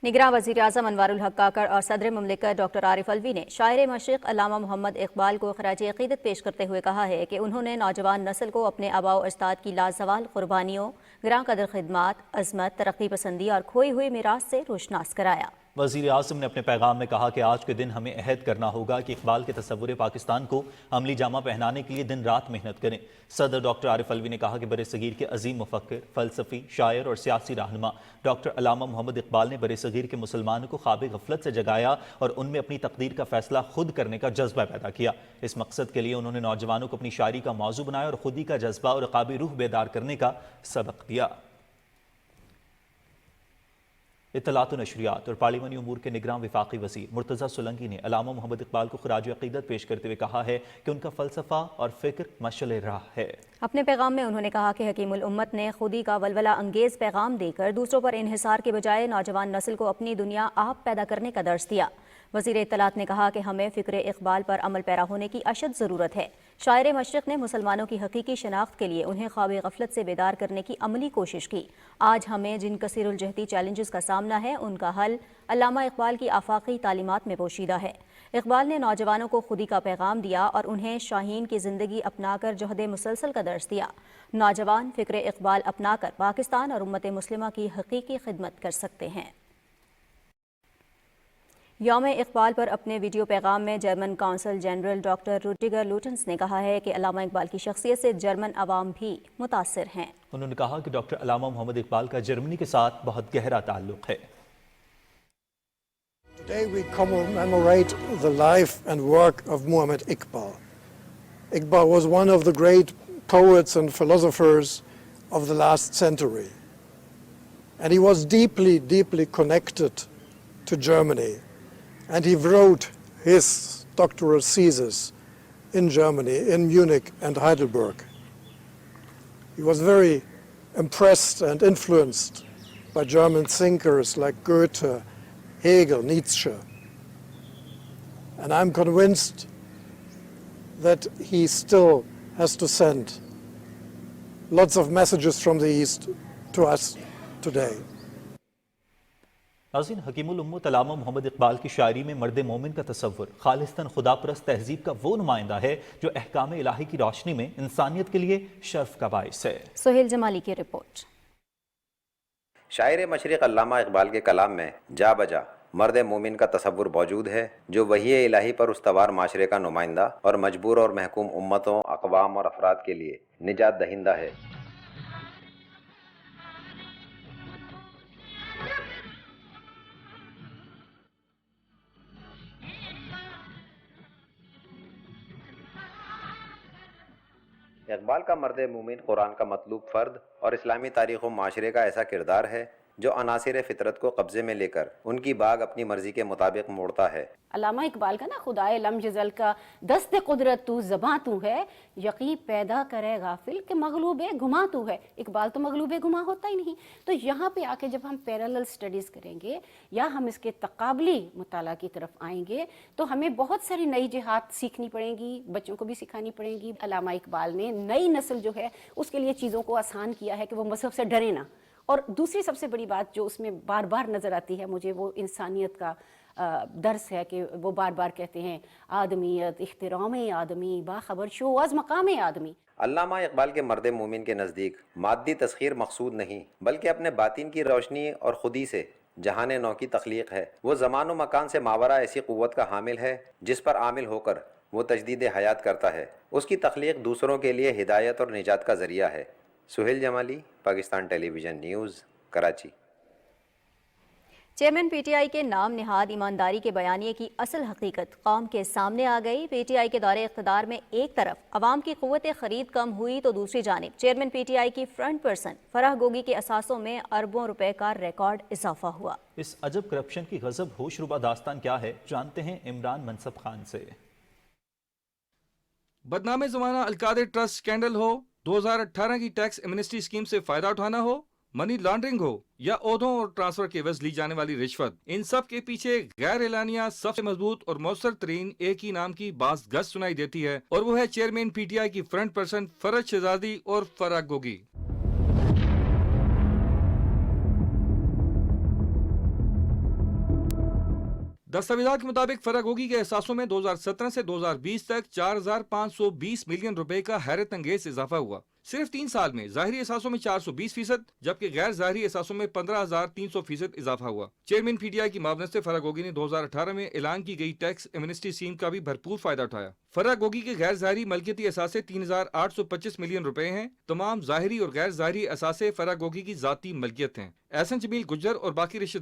निगरान वज़ीर आज़म अनवारुल हक काकड़ और सदर मुमलिकत डॉक्टर आरिफ अलवी ने शायर मशरिक़ अल्लामा मोहम्मद इकबाल को खराज अक़ीदत पेश करते हुए कहा है कि उन्होंने नौजवान नस्ल को अपने आबा व अजदाद की लाजवाल कुर्बानियों, ग्रां कदर खिदमात, अज़मत, तरक्की पसंदी और खोई हुई मीरास से रोशनास कराया। वज़ीर आज़म ने अपने पैगाम में कहा कि आज के दिन हमें अहद करना होगा कि इकबाल के तसव्वुर पाकिस्तान को अमली जामा पहनाने के लिए दिन रात मेहनत करें। सदर डॉक्टर आरिफ अलवी ने कहा कि बरसगीर के अजीम मुफक्किर, फ़लसफ़ी, शायर और सियासी रहनुमा डॉक्टर अल्लामा मोहम्मद इकबाल ने बरसगीर के मुसलमानों को ख्वाब गफलत से जगाया और उनमें अपनी तकदीर का फैसला खुद करने का जज्बा पैदा किया। इस मकसद के लिए उन्होंने नौजवानों को अपनी शायरी का मौजू बनाया और खुदी का जज्बा और क़ाबी रूह बेदार करने का सबक दिया। इत्तलात व नशरियात और पार्लिमानी उमूर के निगरान वफाकी वज़ीर मुर्तज़ा सोलंकी ने अल्लामा मोहम्मद इकबाल को खराज अक़ीदत पेश करते हुए कहा है कि उनका फ़लसफ़ा और फ़िक्र मशअल राह है। अपने पैगाम में उन्होंने कहा कि हकीमुल उम्मत ने खुदी का वलवला अंगेज़ पैगाम देकर दूसरों पर इन्हिसार के बजाय नौजवान नस्ल को अपनी दुनिया आप पैदा करने का दर्स दिया। वज़ीर इत्तलात ने कहा कि हमें फ़िक्र इकबाल पर अमल पैरा होने की अशद ज़रूरत है। शायर मशरिक़ ने मुसलमानों की हकीकी शनाख्त के लिए उन्हें ख्वाब गफलत से बेदार करने की अमली कोशिश की। आज हमें जिन कसीरुल जहती चैलेंजेस का सामना है उनका हल अल्लामा इकबाल की आफाकी तालीमात में पोशीदा है। इकबाल ने नौजवानों को खुदी का पैगाम दिया और उन्हें शाहीन की ज़िंदगी अपनाकर जहद मुसलसल का दर्स दिया। नौजवान फ़िक्र इकबाल अपनाकर पाकिस्तान और उम्मत मुस्लिमा की हकीकी खिदमत कर सकते हैं। यौम इकबाल पर अपने वीडियो पैगाम में German consul general doctor Rudiger Lutens ने कहा है कि अल्लामा इकबाल की शख्सियत से जर्मन अवाम भी मुतासिर हैं। उन्होंने कहा कि डॉक्टर अल्लामा मोहम्मद इकबाल का जर्मनी के साथ बहुत गहरा ताल्लुक है। Today we commemorate the life and work of Muhammad Iqbal. Iqbal was one of the great poets and philosophers of the last century. And he was deeply, deeply connected to Germany. And he wrote his doctoral thesis in Germany, in Munich and Heidelberg. He was very impressed and influenced by German thinkers like Goethe, Hegel, Nietzsche. And I'm convinced that he still has to send lots of messages from the East to us today. नाज़रीन, हकीमुल उम्मत अल्लामा मोहम्मद इकबाल की शायरी में मर्द मोमिन का तसव्वुर खालिस्तन खुदापरस्त तहजीब का वो नुमाइंदा है जो अहकाम इलाही की रोशनी में इंसानियत के लिए शर्फ का बाइस है। सोहेल जमाली की रिपोर्ट। शायर मशरिक़ अल्लामा इकबाल के कलाम में जा बजा मर्द मोमिन का तसव्वुर मौजूद है जो वही इलाही पर उस्तवार माशरे का नुमाइंदा और मजबूर और महकूम उम्मतों, अक़वाम और अफराद के लिए निजात दहिंदा है। इकबाल का मर्द मोमिन कुरान का मतलूब फ़र्द और इस्लामी तारीख़ व माशरे का ऐसा किरदार है जो अनासिर फितरत को कब्ज़े में लेकर उनकी बाग अपनी मर्ज़ी के मुताबिक मोड़ता है। अल्लामा इकबाल का ना खुदाए लम जज़ल का दस्त कुदरत तू ज़बां तू है, यकी पैदा करे गाफिल के मगलूब गुमा तू है। इकबाल तो मगलूब गुमा होता ही नहीं। तो यहाँ पे आके जब हम पैरेलल स्टडीज़ करेंगे या हम इसके तकाबली मुताला की तरफ आएंगे तो हमें बहुत सारी नई जिहाद सीखनी पड़ेंगी, बच्चों को भी सिखानी पड़ेंगी। अल्लामा इकबाल ने नई नस्ल जो है उसके लिए चीज़ों को आसान किया है कि वो मज़हब से डरे ना। और दूसरी सबसे बड़ी बात जो उसमें बार बार नज़र आती है मुझे, वो इंसानियत का दर्स है कि वो बार बार कहते हैं आदमियत, इख्तिराम आदमी, बाखबर शो अज़ मकाम आदमी। अल्लामा इकबाल के मर्द मोमिन के नज़दीक मादी तस्खीर मकसूद नहीं बल्कि अपने बातिन की रोशनी और खुदी से जहान नौ की तख्लीक है। वो ज़मान व मकान से मावरा ऐसी क़ुव्वत का हामिल है जिस पर आमिल होकर वो तजदीद हयात करता है। उसकी तख्लीक दूसरों के लिए हिदायत और निजात का ज़रिया है। Suhail Jamali, Pakistan television news, Karachi. Chairman P T I کے نام نہاد ایمانداری کے بیانیے کی اصل حقیقت قوم کے سامنے آ گئی۔ پی ٹی آئی کے دور اقتدار میں ایک طرف عوام کی قوت خرید کم ہوئی تو دوسری جانب چیئرمین پی ٹی آئی کی فرنٹ پرسن فرح گوگی کے اثاثوں میں اربوں روپے کا ریکارڈ اضافہ ہوا۔ اس عجب کرپشن کی غضب ہوش ربا داستان کیا ہے، جانتے ہیں عمران منصب خان سے۔ بدنام زمانہ القادر ٹرسٹ سکینڈل ہو، 2018 کی ٹیکس ایمنسٹی اسکیم سے فائدہ اٹھانا ہو، منی لانڈرنگ ہو یا عہدوں اور ٹرانسفر کے عوض لی جانے والی رشوت، ان سب کے پیچھے غیر اعلانیہ سب سے مضبوط اور مؤثر ترین ایک ہی نام کی باز گز سنائی دیتی ہے، اور وہ ہے چیئرمین پی ٹی آئی کی فرنٹ پرسن فرج شہزادی اور فرح گوگی۔ دستاویزات کے مطابق فرح گوگی کے احساسوں میں 2017 سے 2020 تک 4520 ملین روپے کا حیرت انگیز اضافہ ہوا۔ صرف 3 سال میں ظاہری احساسوں میں 420%، جبکہ غیر ظاہری احساسوں میں 15,300% اضافہ ہوا۔ چیئرمین پی ٹی آئی کی معاونت سے فرح گوگی نے 2018 میں اعلان کی گئی ٹیکس ایمنسٹی اسکیم کا بھی بھرپور فائدہ اٹھایا۔ فرح گوگی کے غیر ظاہری ملکیتی اثاثے 3,825 ملین روپے ہیں۔ تمام ظاہری اور غیر ظاہری اثاثے فرح گوگی کی ذاتی ملکیت ہیں۔ احسن جمیل گجر اور باقی رشتہ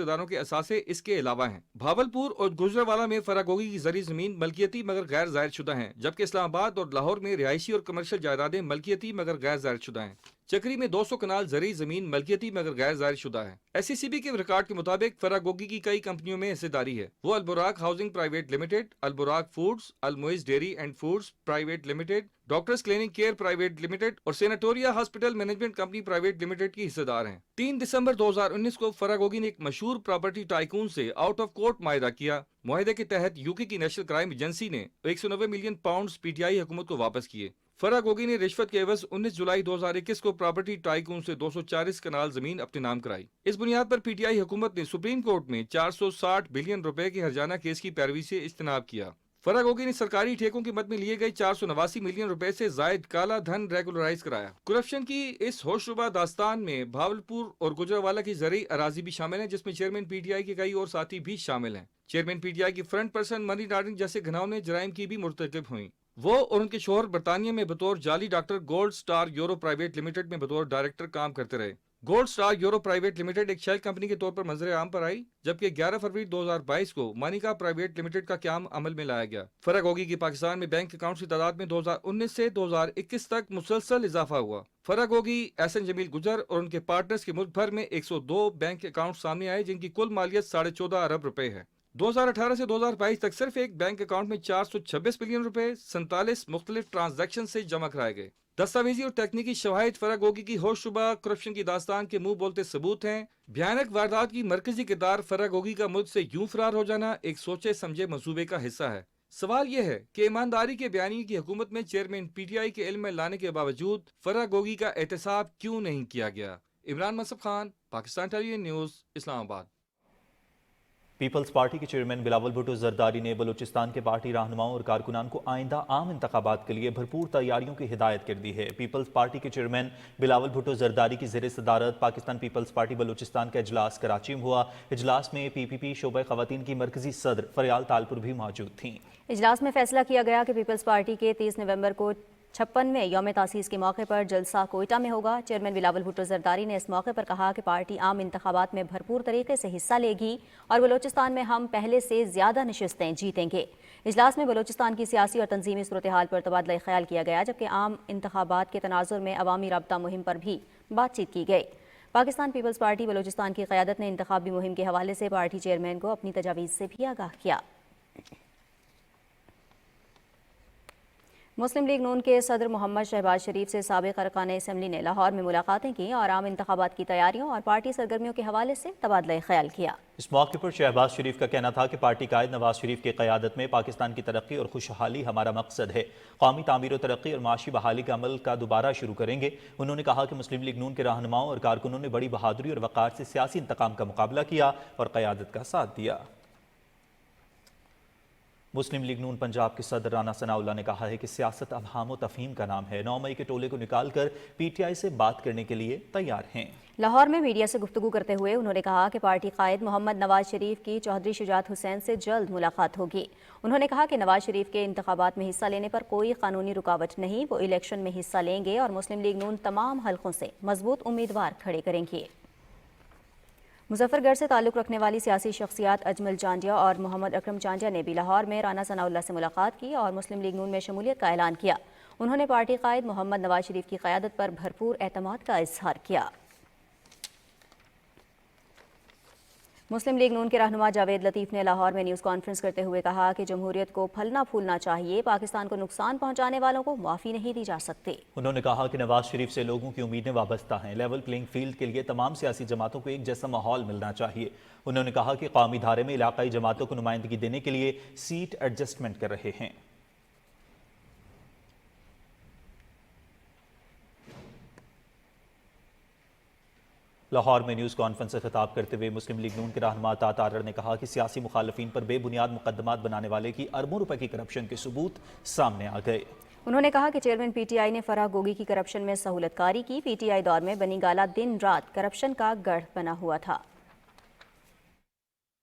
داروں کے اثاثے اس کے علاوہ ہیں۔ بھاولپور اور گجرانوالہ میں فرح گوگی کی زرعی زمین ملکیتی مگر غیر ظاہر شدہ ہیں، جبکہ اسلام آباد اور لاہور میں رہائشی اور کمرشل جائیدادیں ملکیتی مگر غیر ظاہر شدہ ہیں۔ چکری میں 200 کنال زرعی زمین ملکیتی مگر غیر ظاہر شدہ ہے۔ ایس ای سی بی کے ریکارڈ کے مطابق فرح گوگی کی کئی کمپنیوں میں حصہ داری ہے۔ وہ Alburaq housing private limited, Alburaq foods, Almoiz dairy and foods private limited, doctors clinic care private limited اور sanatoria hospital management company private limited کی حصہ دار ہیں۔ 3 دسمبر 2019 کو فرح گوگی نے ایک مشہور پراپرٹی ٹائکون سے آؤٹ آف کورٹ معاہدہ کیا۔ معاہدے کے تحت یوکے کی نیشنل کرائم ایجنسی نے 190 ملین پاؤنڈز پی ٹی آئی حکومت کو واپس کیے۔ فرح گوگی نے رشوت کے عوض 19 جولائی 2021 کو پراپرٹی ٹائکون سے 240 کنال زمین اپنے نام کرائی۔ اس بنیاد پر پی ٹی آئی حکومت نے سپریم کورٹ میں 460 بلین روپے کے ہرجانہ کیس کی پیروی سے اجتناب کیا۔ فرح گوگی نے سرکاری ٹھیکوں کی مد میں لیے گئے 489 ملین روپے سے زائد کالا دھن ریگولرائز کرایا۔ کرپشن کی اس ہوشربا داستان میں بھاولپور اور گجرانوالہ کی زرعی اراضی بھی شامل ہیں، جس میں چیئرمین پی ٹی آئی کے کئی اور ساتھی بھی شامل ہیں۔ چیئرمین پی ٹی آئی کی فرنٹ پرسن منی لانڈرنگ جیسے گھناؤنے جرائم کی بھی مرتکب ہوئیں۔ وہ اور ان کے شوہر برطانیہ میں بطور جعلی doctor gold star euro private limited میں بطور ڈائریکٹر کام کرتے رہے۔ Gold star euro private limited ایک شیل کمپنی کے طور پر منظر عام پر آئی، جبکہ 11 فروری 2022 کو مانیکا پرائیویٹ لمیٹڈ کا قیام عمل میں لایا گیا۔ فرح گوگی کی پاکستان میں بینک اکاؤنٹس کی تعداد میں 2019 سے 2021 تک مسلسل اضافہ ہوا۔ فرح گوگی، احسن جمیل گجر اور ان کے پارٹنرز کے ملک بھر میں 102 بینک اکاؤنٹ سامنے آئے، جن کی کل مالیت 14.5 ارب روپے ہے۔ 2018 سے 2022 تک صرف ایک بینک اکاؤنٹ میں 426 ملین روپے 47 مختلف ٹرانزیکشن سے جمع کرائے گئے۔ دستاویزی اور تکنیکی شواہد فرح گوگی کی ہوش شبہ کرپشن کی داستان کے منہ بولتے ثبوت ہیں۔ بھیانک واردات کی مرکزی کردار فرح گوگی کا ملک سے یوں فرار ہو جانا ایک سوچے سمجھے منصوبے کا حصہ ہے۔ سوال یہ ہے کہ ایمانداری کے بیانیے کی حکومت میں چیئرمین پی ٹی آئی کے علم میں لانے کے باوجود فرح گوگی کا احتساب کیوں نہیں کیا گیا؟ عمران منصب خان، پاکستان ٹیلی ویژن نیوز، اسلام آباد۔ پیپلز پارٹی کے چیئرمین بلاول بھٹو زرداری نے بلوچستان کے پارٹی رہنماؤں اور کارکنان کو آئندہ عام انتخابات کے لیے بھرپور تیاریوں کی ہدایت کر دی ہے۔ پیپلز پارٹی کے چیئرمین بلاول بھٹو زرداری کی زیر صدارت پاکستان پیپلز پارٹی بلوچستان کا اجلاس کراچی میں ہوا۔ اجلاس میں پی پی پی شعبہ خواتین کی مرکزی صدر فریال تالپور بھی موجود تھیں۔ اجلاس میں فیصلہ کیا گیا کہ پیپلز پارٹی کے 30 نومبر کو 56ویں یوم تاسیس کے موقع پر جلسہ کوئٹہ میں ہوگا۔ چیئرمین بلاول بھٹو زرداری نے اس موقع پر کہا کہ پارٹی عام انتخابات میں بھرپور طریقے سے حصہ لے گی اور بلوچستان میں ہم پہلے سے زیادہ نشستیں جیتیں گے۔ اجلاس میں بلوچستان کی سیاسی اور تنظیمی صورتحال پر تبادلہ خیال کیا گیا، جبکہ عام انتخابات کے تناظر میں عوامی رابطہ مہم پر بھی بات چیت کی گئی۔ پاکستان پیپلز پارٹی بلوچستان کی قیادت نے انتخابی مہم کے حوالے سے پارٹی چیئرمین کو اپنی تجاویز سے بھی آگاہ کیا۔ مسلم لیگ نون کے صدر محمد شہباز شریف سے سابق ارکان اسمبلی نے لاہور میں ملاقاتیں کی اور عام انتخابات کی تیاریوں اور پارٹی سرگرمیوں کے حوالے سے تبادلہ خیال کیا۔ اس موقع پر شہباز شریف کا کہنا تھا کہ پارٹی قائد نواز شریف کی قیادت میں پاکستان کی ترقی اور خوشحالی ہمارا مقصد ہے۔ قومی تعمیر و ترقی اور معاشی بحالی کا عمل کا دوبارہ شروع کریں گے۔ انہوں نے کہا کہ مسلم لیگ نون کے رہنماؤں اور کارکنوں نے بڑی بہادری اور وقار سے سیاسی انتقام کا مقابلہ کیا اور قیادت کا ساتھ دیا۔ مسلم لیگ نون پنجاب کے صدر رانا ثناءاللہ نے کہا ہے کہ سیاست اب ہام و تفہیم کا نام ہے۔ 9 مئی کے ٹولے کو نکال کر پی ٹی آئی سے بات کرنے کے لیے تیار ہیں۔ لاہور میں میڈیا سے گفتگو کرتے ہوئے انہوں نے کہا کہ پارٹی قائد محمد نواز شریف کی چودھری شجاعت حسین سے جلد ملاقات ہوگی۔ انہوں نے کہا کہ نواز شریف کے انتخابات میں حصہ لینے پر کوئی قانونی رکاوٹ نہیں، وہ الیکشن میں حصہ لیں گے اور مسلم لیگ نون تمام حلقوں سے مضبوط امیدوار کھڑے کریں گے۔ मुजफ्फर गढ़ से ताल्लुक़ रखने वाली सियासी शख्सियात अजमल चांडिया और मोहम्मद अकरम चांडिया ने भी लाहौर में राना सनाउल्लाह से मुलाकात की और मुस्लिम लीग नून में शमूलियत का ऐलान किया। उन्होंने पार्टी कायद मोहम्मद नवाज शरीफ की क़यादत पर भरपूर एतमाद का इजहार किया। मुस्लिम लीग नून के रहनुमा जावेद लतीफ़ ने लाहौर में न्यूज़ कॉन्फ्रेंस करते हुए कहा कि जमहूरियत को फलना फूलना चाहिए, पाकिस्तान को नुकसान पहुंचाने वालों को माफ़ी नहीं दी जा सकती। उन्होंने कहा कि नवाज शरीफ से लोगों की उम्मीदें वाबस्ता हैं। लेवल प्लेइंग फील्ड के लिए तमाम सियासी जमातों को एक जैसा माहौल मिलना चाहिए। उन्होंने कहा कि कौमी धारे में इलाकाई जमातों को नुमाइंदगी देने के लिए सीट एडजस्टमेंट कर रहे हैं। लाहौर में न्यूज़ कॉन्फ्रेंस से खिताब करते हुए मुस्लिम लीग नून के रहनुमा तातारर ने कहा कि सियासी मुखालफिन पर बेबुनियाद मुकदमात बनाने वाले की अरबों रुपए की करप्शन के सबूत सामने आ गए। उन्होंने कहा कि चेयरमैन पीटीआई ने फराह गोगी की करप्शन में सहूलतकारी की। पीटीआई दौर में बनी गाला दिन रात करप्शन का गढ़ बना हुआ था।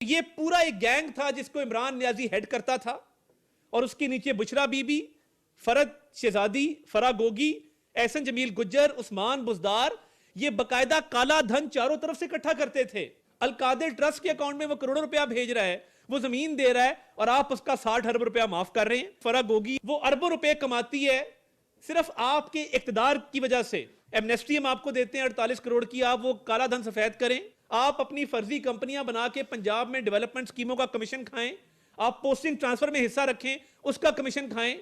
ये पूरा एक गैंग था जिसको इमरान नियाजी हेड करता था और उसके नीचे बुशरा बीबी, फरद शहजादी, फराह गोगी, एहसन जमील गुज्जर, उस्मान बुजदार, ये बकायदा काला धन चारों तरफ से इकट्ठा करते थे। अलकादिर ट्रस्ट के अकाउंट में वो करोड़ों रुपया भेज रहा है, वो जमीन दे रहा है और आप उसका 60 अरब रुपया माफ कर रहे हैं। फराह गोगी वो अरबों रुपए कमाती है सिर्फ आपके इक्तदार की वजह से। एमनेस्टी हम आपको देते हैं 48 करोड़ की, आप वो काला धन सफेद करें। आप अपनी फर्जी कंपनियां बना के पंजाब में डेवलपमेंट स्कीमों का कमीशन खाएं। आप पोस्टिंग ट्रांसफर में हिस्सा रखें, उसका कमीशन खाएं।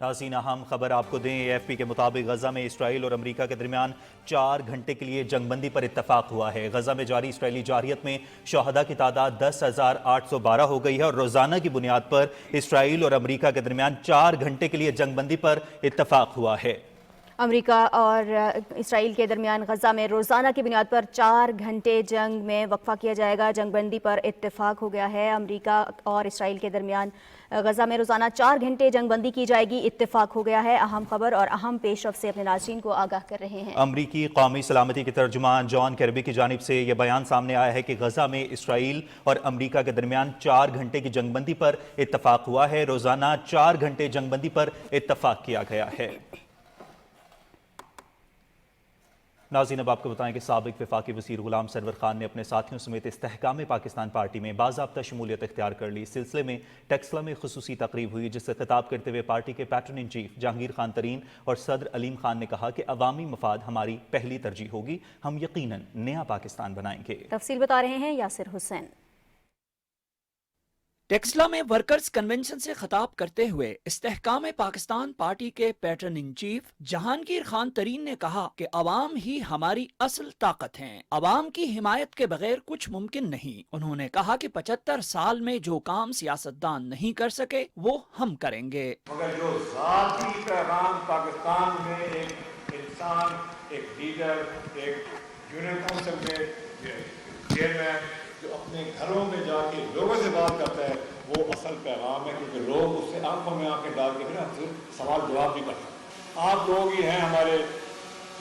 नाज़रीन, अहम खबर आपको दें। AFP के मुताबिक गजा में इसराइल और अमेरिका के दरमियान 4 घंटे के लिए जंगबंदी पर इत्तफाक हुआ है। गजा में जारी इसराइली जारहियत में शहदा की तादाद 10,812 हो गई है और रोजाना की बुनियाद पर इसराइल और अमेरिका के दरमियान 4 घंटे के लिए जंगबंदी पर इत्तफाक हुआ है। अमेरिका और इसराइल के दरमियान गजा में रोज़ाना की बुनियाद पर 4 घंटे जंग में वक्फा किया जाएगा। जंगबंदी पर इत्तेफाक हो गया है। अमेरिका और इसराइल के दरमियान गजा में रोज़ाना 4 घंटे जंगबंदी की जाएगी, इत्तेफाक हो गया है। अहम खबर और अहम पेशरफ से अपने नाज़रीन को आगाह कर रहे हैं। अमरीकी कौमी सलामती के तर्जुमान जॉन किर्बी की जानिब से यह बयान सामने आया है कि गजा में इसराइल और अमेरिका के दरमियान 4 घंटे की जंगबंदी पर इत्तेफाक हुआ है। रोज़ाना 4 घंटे जंगबंदी पर इत्तेफाक किया गया है। नाज़रीन, अब आपको बताएं कि साबिक वफाकी वज़ीर गुलाम सरवर खान ने अपने साथियों समेत इस्तेहकाम पाकिस्तान पार्टी में बाज़ाब्ता शमूलियत इख्तियार कर ली। इस सिलसिले में टेक्सला में खुसूसी तकरीब हुई, जिससे खिताब करते हुए पार्टी के pattern in chief Jahangir Khan Tareen और सदर अलीम खान ने कहा कि अवामी मफाद हमारी पहली तरजीह होगी, हम यकीनन नया पाकिस्तान बनाएंगे। तफसील बता रहे हैं यासिर हुसैन। टेक्सला में वर्कर्स कन्वेंशन से खिताब करते हुए इस्तेहकाम पाकिस्तान पार्टी के pattern in chief Jahangir Khan Tareen ने कहा कि अवाम ही हमारी असल ताकत हैं। अवाम की हिमायत के बगैर कुछ मुमकिन नहीं। उन्होंने कहा कि 75 साल में जो काम सियासतदान नहीं कर सके वो हम करेंगे। मगर जो ज़ाती पैगाम पाकिस्तान में एक इंसान, एक लीडर, एक यूनियन काउंसिल के चेयरमैन जो अपने घरों में जाके लोगों से बात करता है, वो असल पैगाम है, क्योंकि लोग उससे आंखों में आंखें डाल के ना सवाल जवाब भी करते हैं। आप लोग ही हैं हमारे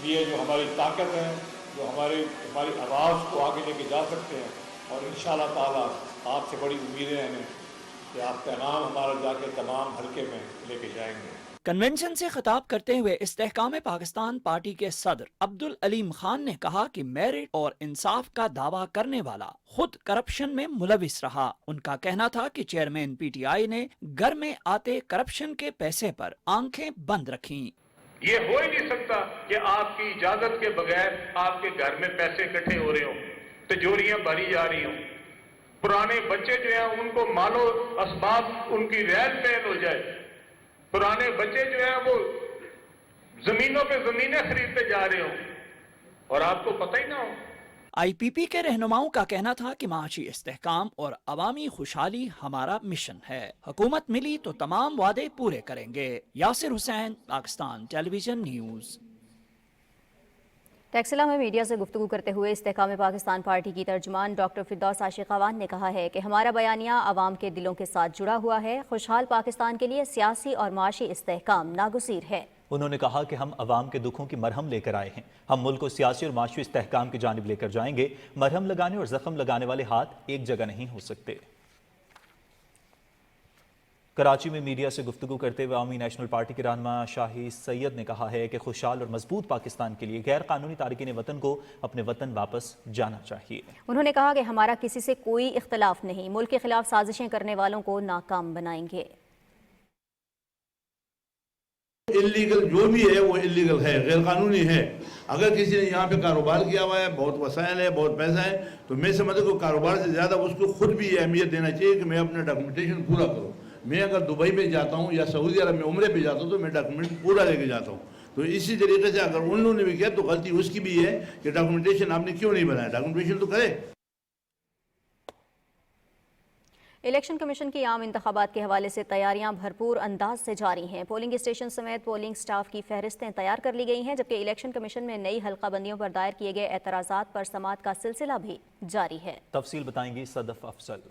लिए जो हमारी ताकत है, जो हमारी आवाज़ को आगे लेके जा सकते हैं। और इंशाअल्लाह ताला आपसे बड़ी उम्मीदें हैं कि आप पैगाम हमारा जाके तमाम हल्के में लेके जाएंगे। कन्वेंशन से खिताब करते हुए इस्तेहकाम पाकिस्तान पार्टी के सदर अब्दुल अलीम खान ने कहा कि मेरिट और इंसाफ का दावा करने वाला खुद करप्शन में मुलविस रहा। उनका कहना था कि चेयरमैन पीटीआई ने घर में आते करप्शन के पैसे पर आंखें बंद रखीं। ये हो ही नहीं सकता कि आपकी इजाजत के बगैर आपके घर में पैसे इकट्ठे हो रहे हो, तिजोरियां भरी जा रही हो, पुराने बच्चे जो हैं उनको मालो असबाब उनकी रैल फैल हो जाए, पुराने बच्चे जो हैं वो जमीनों पे जमीनें खरीदते जा रहे हो और आपको पता ही ना हो। आईपीपी के रहनुमाओं का कहना था कि माशी इस्तेहकाम और अवामी खुशहाली हमारा मिशन है। हुकूमत मिली तो तमाम वादे पूरे करेंगे। Yasir Hussain, Pakistan television news. टेक्सला में मीडिया से गुफ्तगू करते हुए इस्तेहकाम पाकिस्तान पार्टी की तर्जुमान डॉक्टर फिरदौस आशिक अवान ने कहा है कि हमारा बयानिया आवाम के दिलों के साथ जुड़ा हुआ है। खुशहाल पाकिस्तान के लिए सियासी और माशी इस्तेहकाम नागुज़ीर है। उन्होंने कहा कि हम अवाम के दुखों की मरहम लेकर आए हैं। हम मुल्क को सियासी और माशी इस्तेहकाम की जानिब लेकर जाएंगे। मरहम लगाने और जख्म लगाने वाले हाथ एक जगह नहीं हो सकते। کراچی میں میڈیا سے گفتگو کرتے ہوئے عوامی نیشنل پارٹی کے رہنما شاہی سید نے کہا ہے کہ خوشحال اور مضبوط پاکستان کے لیے غیر قانونی تارکین وطن کو اپنے وطن واپس جانا چاہیے۔ انہوں نے کہا کہ ہمارا کسی سے کوئی اختلاف نہیں، ملک کے خلاف سازشیں کرنے والوں کو ناکام بنائیں گے۔ اللیگل جو بھی ہے وہ اللیگل ہے، غیر قانونی ہے۔ اگر کسی نے یہاں پہ کاروبار کیا ہوا ہے، بہت وسائل ہے، بہت پیسہ ہے، تو میں سمجھتا ہوں کہ کاروبار سے زیادہ اس کو خود بھی یہ اہمیت دینا چاہیے کہ میں اپنا ڈاکومنٹیشن پورا کروں۔ میں اگر دبئی میں جاتا ہوں یا سعودی عرب میں عمرے پہ جاتا ہوں تو میں ڈاکومنٹ پورا لے کے جاتا ہوں۔ تو اسی طریقے سے اگر ان لوگوں نے بھی کیا تو غلطی اس کی بھی ہے کہ ڈاکومنٹیشن آپ نے کیوں نہیں بنایا، ڈاکومنٹیشن تو کرے۔ الیکشن کمیشن کی عام انتخابات کے حوالے سے تیاریاں بھرپور انداز سے جاری ہیں۔ پولنگ اسٹیشن سمیت پولنگ سٹاف کی فہرستیں تیار کر لی گئی ہیں، جبکہ الیکشن کمیشن میں نئی حلقہ بندیوں پر دائر کیے گئے اعتراضات پر سماعت کا سلسلہ بھی جاری ہے۔ تفصیل بتائیں گی صدف افضل۔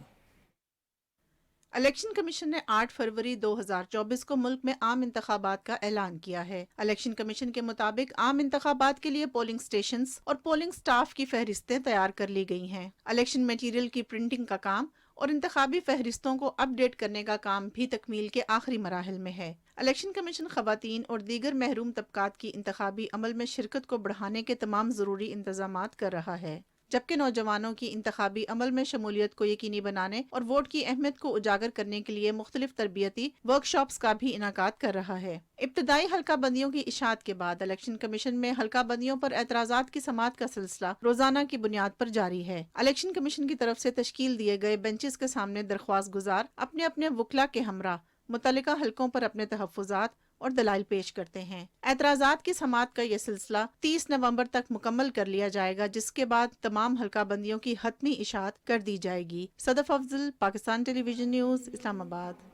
الیکشن کمیشن نے 8 فروری 2024 کو ملک میں عام انتخابات کا اعلان کیا ہے۔ الیکشن کمیشن کے مطابق عام انتخابات کے لیے پولنگ سٹیشنز اور پولنگ سٹاف کی فہرستیں تیار کر لی گئی ہیں۔ الیکشن میٹیریل کی پرنٹنگ کا کام اور انتخابی فہرستوں کو اپ ڈیٹ کرنے کا کام بھی تکمیل کے آخری مراحل میں ہے۔ الیکشن کمیشن خواتین اور دیگر محروم طبقات کی انتخابی عمل میں شرکت کو بڑھانے کے تمام ضروری انتظامات کر رہا ہے، جبکہ نوجوانوں کی انتخابی عمل میں شمولیت کو یقینی بنانے اور ووٹ کی اہمیت کو اجاگر کرنے کے لیے مختلف تربیتی ورکشاپس کا بھی انعقاد کر رہا ہے۔ ابتدائی حلقہ بندیوں کی اشاعت کے بعد الیکشن کمیشن میں حلقہ بندیوں پر اعتراضات کی سماعت کا سلسلہ روزانہ کی بنیاد پر جاری ہے۔ الیکشن کمیشن کی طرف سے تشکیل دیے گئے بینچز کے سامنے درخواست گزار اپنے اپنے وکلا کے ہمراہ متعلقہ حلقوں پر اپنے تحفظات اور دلائل پیش کرتے ہیں۔ اعتراضات کی سماعت کا یہ سلسلہ 30 نومبر تک مکمل کر لیا جائے گا، جس کے بعد تمام حلقہ بندیوں کی حتمی اشاعت کر دی جائے گی۔ صدف افضل، پاکستان ٹیلی ویژن نیوز، اسلام آباد۔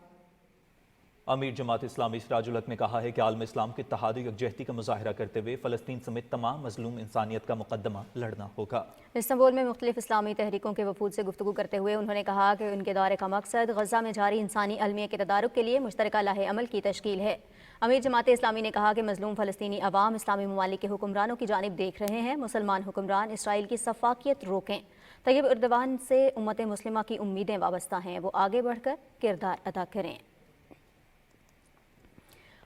امیر جماعت اسلامی سراج الحق نے کہا ہے کہ عالم اسلام کے اتحاد و یکجہتی کا مظاہرہ کرتے ہوئے فلسطین سمیت تمام مظلوم انسانیت کا مقدمہ لڑنا ہوگا۔ استنبول میں مختلف اسلامی تحریکوں کے وفود سے گفتگو کرتے ہوئے انہوں نے کہا کہ ان کے دورے کا مقصد غزہ میں جاری انسانی المیہ کے تدارک کے لیے مشترکہ لاہ عمل کی تشکیل ہے۔ امیر جماعت اسلامی نے کہا کہ مظلوم فلسطینی عوام اسلامی ممالک کے حکمرانوں کی جانب دیکھ رہے ہیں۔ مسلمان حکمران اسرائیل کی سفاکیت روکیں۔ طیب اردوان سے امت مسلمہ کی امیدیں وابستہ ہیں، وہ آگے بڑھ کر کردار ادا کریں۔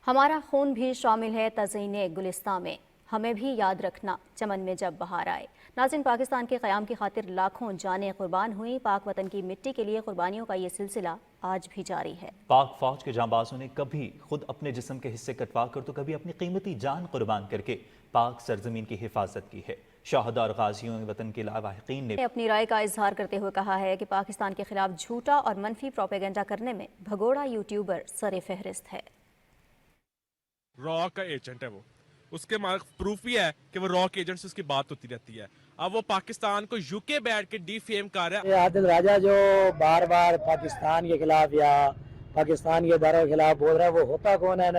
ہمارا خون بھی شامل ہے تزئین گلستان میں، ہمیں بھی یاد رکھنا چمن میں جب بہار آئے۔ ناظرین، پاکستان کے قیام کی خاطر لاکھوں جانیں قربان ہوئیں۔ پاک وطن کی مٹی کے لیے قربانیوں کا یہ سلسلہ آج بھی جاری ہے۔ پاک فوج کے جانبازوں نے کبھی خود اپنے جسم کے حصے کٹوا کر تو کبھی اپنی قیمتی جان قربان کر کے پاک سرزمین کی حفاظت کی ہے۔ شہداء اور غازیوں وطن کے لاواحقین نے اپنی رائے کا اظہار کرتے ہوئے کہا ہے کہ پاکستان کے خلاف جھوٹا اور منفی پروپیگنڈا کرنے میں بھگوڑا یوٹیوبر سر فہرست ہے۔ را کا ایجنٹ ہے وہ، اس کے پروف بھی ہے کہ وہ را کے ایجنٹ سے اس کی بات ہوتی رہتی ہے۔ اب وہ پاکستان کو یو کے بیٹھ کے ڈی فیم کر رہا ہے۔ عادل راجہ جو بار بار پاکستان کے خلاف یا پاکستان کے اداروں کے خلاف بول رہا ہے، وہ ہوتا کون ہے؟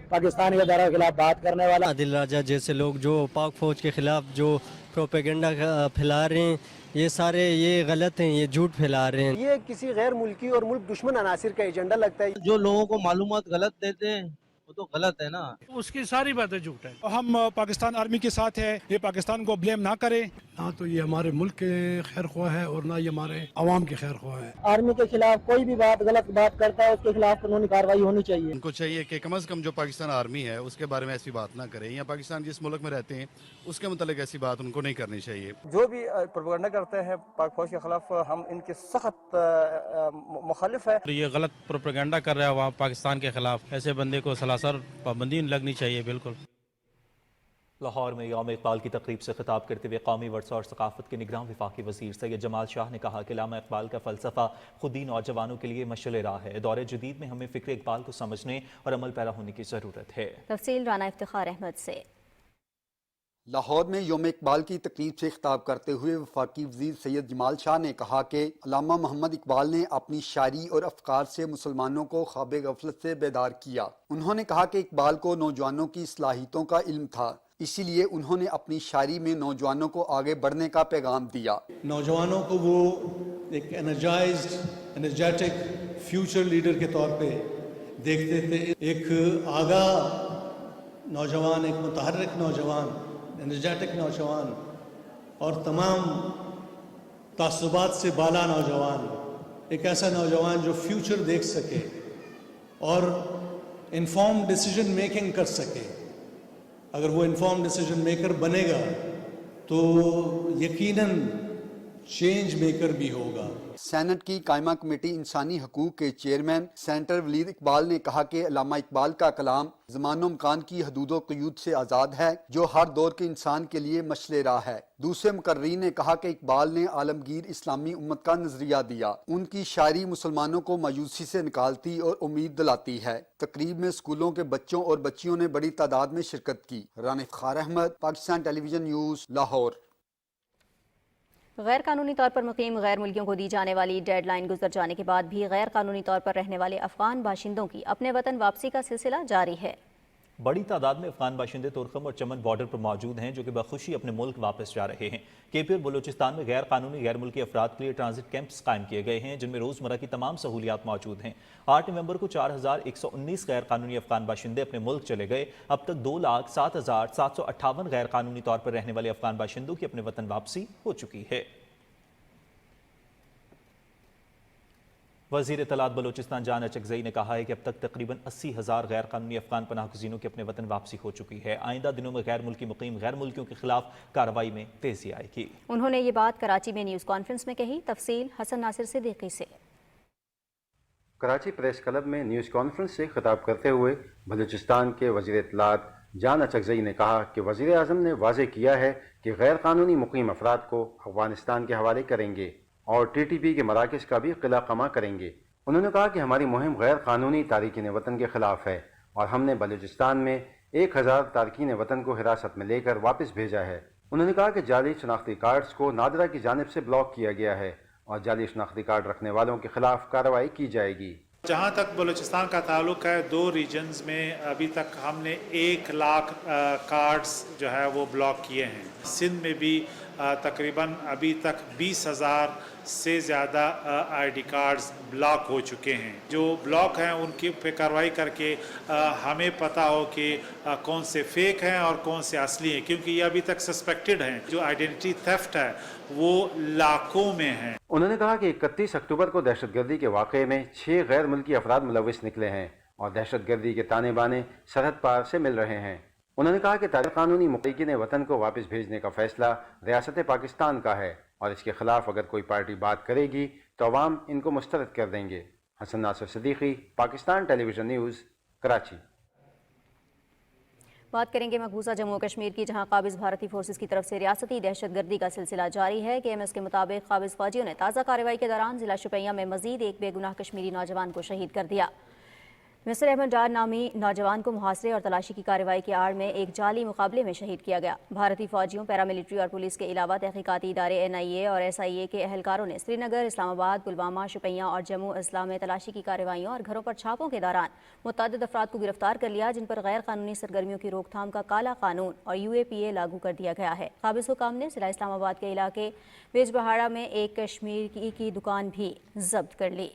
پاکستان کے اداروں کے خلاف بات کرنے والا عادل راجہ جیسے لوگ جو پاک فوج کے خلاف جو پروپیگنڈا پھیلا رہے ہیں، یہ سارے یہ غلط ہیں، یہ جھوٹ پھیلا رہے ہیں۔ یہ کسی غیر ملکی اور ملک دشمن عناصر کا ایجنڈا لگتا ہے۔ جو لوگوں کو معلومات غلط دیتے ہیں وہ تو غلط ہے نا، اس کی ساری باتیں جھوٹ ہے۔ ہم پاکستان آرمی کے ساتھ ہے، یہ پاکستان کو بلیم نہ کرے، نہ تو یہ ہمارے ملک کے خیر خواہ ہے اور نہ یہ ہمارے عوام کے خیر خواہ ہے۔ آرمی کے خلاف کوئی بھی بات غلط بات کرتا ہے، اس کے خلاف قانونی کارروائی ہونی چاہیے۔ ان کو چاہیے کہ کم از کم جو پاکستان آرمی ہے اس کے بارے میں ایسی بات نہ کرے، یا پاکستان جس ملک میں رہتے ہیں اس کے متعلق ایسی بات ان کو نہیں کرنی چاہیے۔ جو بھی پروپیگنڈا کرتے ہیں پاک فوج کے خلاف، ہم ان کے سخت مخالف ہے۔ یہ غلط پروپیگنڈا کر رہا ہے وہاں پاکستان کے خلاف، ایسے بندے کو سلاسل پابندی لگنی چاہیے۔ بالکل۔ لاہور میں یوم اقبال کی تقریب سے خطاب کرتے ہوئے قومی ورثہ اور ثقافت کے نگراں وفاقی وزیر سید جمال شاہ نے کہا کہ علامہ اقبال کا فلسفہ خود ہی نوجوانوں کے لیے مشعل راہ ہے۔ دور جدید میں ہمیں فکر اقبال کو سمجھنے اور عمل پیرا ہونے کی ضرورت ہے۔ تفصیل رانا افتخار احمد سے۔ لاہور میں یوم اقبال کی تقریب سے خطاب کرتے ہوئے وفاقی وزیر سید جمال شاہ نے کہا کہ علامہ محمد اقبال نے اپنی شاعری اور افکار سے مسلمانوں کو خواب غفلت سے بیدار کیا۔ انہوں نے کہا کہ اقبال کو نوجوانوں کی صلاحیتوں کا علم تھا، اسی لیے انہوں نے اپنی شاعری میں نوجوانوں کو آگے بڑھنے کا پیغام دیا۔ نوجوانوں کو وہ ایک انرجیٹک فیوچر لیڈر کے طور پہ دیکھتے تھے، ایک آگاہ نوجوان، ایک متحرک نوجوان، انرجیٹک نوجوان اور تمام تعصبات سے بالا نوجوان، ایک ایسا نوجوان جو فیوچر دیکھ سکے، और इन्फॉर्म डिसीजन मेकिंग कर सके। अगर वो इन्फॉर्म डिसीजन मेकर बनेगा तो यकीनन चेंज मेकर भी होगा। सेनेट की कायमा कमेटी इंसानी हकूक के चेयरमैन सेनेटर वलीद इकबाल ने कहा कि अल्लामा इकबाल का कलाम ज़मानो मकान की हदूदो क़यूद से आज़ाद है, जो हर दौर के इंसान के लिए मशले राह है। दूसरे मुकर्रीन ने कहा कि इकबाल ने आलमगीर इस्लामी उम्मत का नजरिया दिया। उनकी शायरी मुसलमानों को मायूसी से निकालती और उम्मीद दिलाती है। तकरीब में स्कूलों के बच्चों और बच्चियों ने बड़ी तादाद में शिरकत की। Rana Iftikhar Ahmad, Pakistan television news, Lahore. गैर कानूनी तौर पर मुकीम गैर मुल्कियों को दी जाने वाली डेड लाइन गुजर जाने के बाद भी गैर कानूनी तौर पर रहने वाले अफगान बाशिंदों की अपने वतन वापसी का सिलसिला जारी है। बड़ी तादाद में अफगान बाशिंदे तुर्कम और चमन बॉर्डर पर मौजूद हैं, जो कि बखुशी अपने मुल्क वापस जा रहे हैं। केपी और बलूचिस्तान में गैर कानूनी गैर मुल्की अफराद के लिए ट्रांजिट कैंप्स कायम किए गए हैं, जिनमें रोजमर्रा की तमाम सहूलियात मौजूद हैं। 8 नवंबर को 4119 गैर कानूनी अफगान बाशिंदे अपने मुल्क चले गए। अब तक 2,07,758 गैर कानूनी तौर पर रहने वाले अफगान बाशिंदों की अपने वतन वापसी हो चुकी है। वज़ीर इत्तलात बलूचिस्तान जान अचकज़ई ने कहा है कि अब तक तकरीबन 80,000 गैर कानूनी अफगान पनाह गुज़ीनों की अपने वतन वापसी हो चुकी है। आइंदा दिनों में गैर मुल्की मुकीम गैर मुल्कियों के खिलाफ कार्रवाई में तेजी आएगी। उन्होंने ये बात कराची में न्यूज़ कॉन्फ्रेंस में कही। तफसील हसन नासिर सिद्दीकी से। कराची प्रेस क्लब में न्यूज़ कॉन्फ्रेंस से खिताब करते हुए बलूचिस्तान के वज़ीर इत्तलात जान अचकज़ई ने कहा कि वज़ीर आज़म ने वाज़ेह किया है कि गैर कानूनी मुकीम अफराद को अफगानिस्तान के हवाले करेंगे और TTP के मराकज़ का भी क़िला कमा करेंगे। उन्होंने कहा कि हमारी मुहिम गैर कानूनी तारकीन वतन के ख़िलाफ़ है और हमने बलूचिस्तान में 1000 तारकीन वतन को हिरासत में लेकर वापस भेजा है। उन्होंने कहा कि जाली शनाख्ती कार्ड्स को नादरा की जानिब से ब्लॉक किया गया है और जाली शनाख्ती कार्ड रखने वालों के खिलाफ कार्रवाई की जाएगी। जहाँ तक बलूचिस्तान का ताल्लुक है, 2 रीजन्स में अभी तक हमने 1 लाख कार्ड्स जो है वो ब्लॉक किए हैं। सिंध में भी तकरीबन अभी तक 20,000 से ज़्यादा ID कार्ड्स ब्लॉक हो चुके हैं। जो ब्लॉक हैं उनकी पे कार्रवाई करके हमें पता हो कि कौन से फेक हैं और कौन से असली हैं, क्योंकि ये अभी तक सस्पेक्टेड हैं। जो आइडेंटिटी थेफ्ट है वो लाखों में है। उन्होंने कहा कि 31 अक्टूबर को दहशतगर्दी के वाक़े में 6 गैर मुल्की अफराद मुलविस निकले हैं और दहशतगर्दी के ताने बाने सरहद पार से मिल रहे हैं। उन्होंने कहा कि गैर कानूनी मुकीन वतन को वापस भेजने का फैसला रियासत पाकिस्तान का है और इसके खिलाफ अगर कोई पार्टी बात करेगी तो अवाम इनको मुस्तरद कर देंगे। Hasan Nasir Siddiqui, Pakistan television news, Karachi. बात करेंगे मकबूजा जम्मू कश्मीर की, जहां काबिज भारतीय फोर्सेस की तरफ से रियासती दहशतगर्दी का सिलसिला जारी है। KMS के मुताबिक काबिज फौजियों ने ताज़ा कार्रवाई के दौरान जिला शुपिया में मजीद एक बेगुनाह कश्मीरी नौजवान को शहीद कर दिया। मिस्टर अहमद डार नामी नौजवान को मुहासरे और तलाशी की कार्रवाई की आड़ में एक जाली मुकाबले में शहीद किया गया। भारतीय फौजियों, पैरामिलिट्री और पुलिस के अलावा तहकीकाती इदारे NIA और SIA के एहलकारों ने श्रीनगर, इस्लामाबाद, पुलवामा, शुपिया और जम्मू अजला में तलाशी की कार्रवाइयों और घरों पर छापों के दौरान मुतअद्दिद अफराद को गिरफ्तार कर लिया, जिन पर गैर कानूनी सरगर्मियों की रोकथाम का काला कानून और UAPA लागू कर दिया गया है। काबिज हुकाम ने जिला इस्लामाबाद के इलाके बेजबहाड़ा में एक कश्मीर की दुकान भी जब्त कर ली।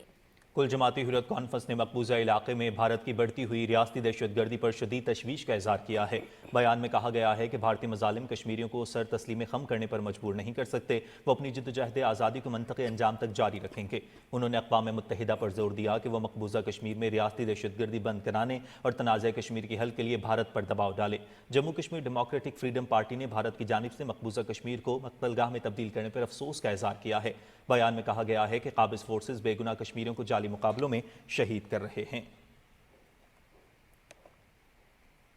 कुल जमाती हुर्रियत कॉन्फ्रेंस ने मकबूजा इलाके में भारत की बढ़ती हुई रियासती दहशतगर्दी पर शदीद तशवीश का इजहार किया है। बयान में कहा गया है कि भारतीय मजालिम कश्मीरियों को सर तस्लीम खम करने पर मजबूर नहीं कर सकते। वो अपनी जिद्दोजहद आज़ादी को मंतक़े अंजाम तक जारी रखेंगे। उन्होंने अक़वाम मुत्तहिदा पर जोर दिया कि वह मकबूजा कश्मीर में रियासती दहशतगर्दी बंद कराने और तनाज़ा कश्मीर के हल के लिए भारत पर दबाव डाले। Jammu Kashmir democratic freedom party ने भारत की जानिब से मकबूजा कश्मीर को मकतलगाह में तब्दील करने पर अफसोस का इजहार किया है। बयान में कहा गया है कि काबिज फोर्सेस बेगुनाह कश्मीरियों को जाली मुकाबलों में शहीद कर रहे हैं।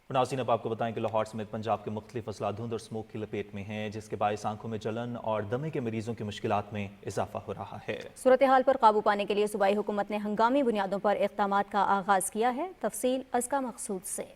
नाज़रीन, अब आपको बताएं कि लाहौर समेत पंजाब के मुख्तलिफ अजला धुंध और स्मोक की लपेट में हैं, जिसके बायस आंखों में जलन और दमे के मरीजों की मुश्किलात में इजाफा हो रहा है। सूरत हाल पर काबू पाने के लिए सूबाई हुकूमत ने हंगामी बुनियादों पर इक़दामात का आगाज किया है। तफसील अज़का मकसूद से।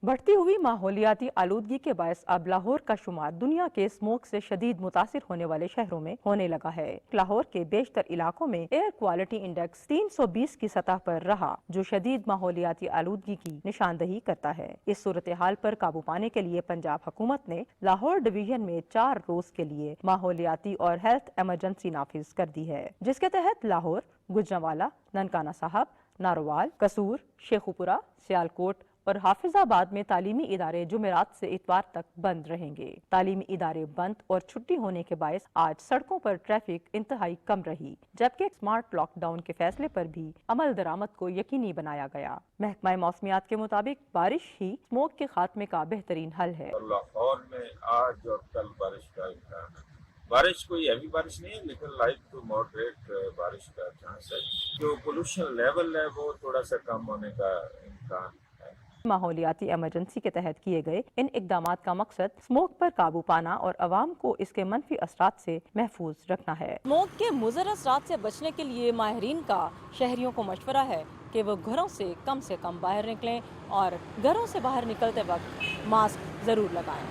बढ़ती हुई माहौलियाती आलूदगी के बायस अब लाहौर का शुमार दुनिया के स्मोक से शदीद मुतासिर होने वाले शहरों में होने लगा है। लाहौर के बेशतर इलाकों में एयर क्वालिटी इंडेक्स 320 की सतह पर रहा, जो शदीद माहौलियाती आलूदगी की निशानदही करता है। इस सूरत हाल पर काबू पाने के लिए पंजाब हुकूमत ने लाहौर डिवीजन में 4 रोज के लिए माहौलियाती और हेल्थ इमरजेंसी नाफिज कर दी है, जिसके तहत लाहौर, गुजरांवाला, ननकाना साहब, नारोवाल, कसूर, शेखुपुरा, सियालकोट, और हाफिजाबाद में तालीमी इदारे जुमेरात से इतवार तक बंद रहेंगे। तालीमी इदारे बंद और छुट्टी होने के बायस आज सड़कों पर ट्रैफिक इंतहाई कम रही, जबकि स्मार्ट लॉकडाउन के फैसले पर भी अमल दरामद को यकीनी बनाया गया। महकमा मौसमियात के मुताबिक बारिश ही स्मोक के खात्मे का बेहतरीन हल है। लाहौर में आज और कल बारिश का इम्कान है। बारिश कोई हैवी बारिश नहीं है, लेकिन लाइट टू मॉडरेट बारिश का चांस है। जो पोल्यूशन लेवल है वो थोड़ा सा कम होने का इम्कान है। माहौलियाती एमरजेंसी के तहत किए गए इन इकदामात का मकसद स्मोक पर काबू पाना और अवाम को इसके मनफी असरात से महफूज रखना है। स्मोक के मुज़र असरात से बचने के लिए माहिरीन का शहरियों को मशवरा है कि वो घरों से कम बाहर निकलें और घरों से बाहर निकलते वक्त मास्क ज़रूर लगाएं।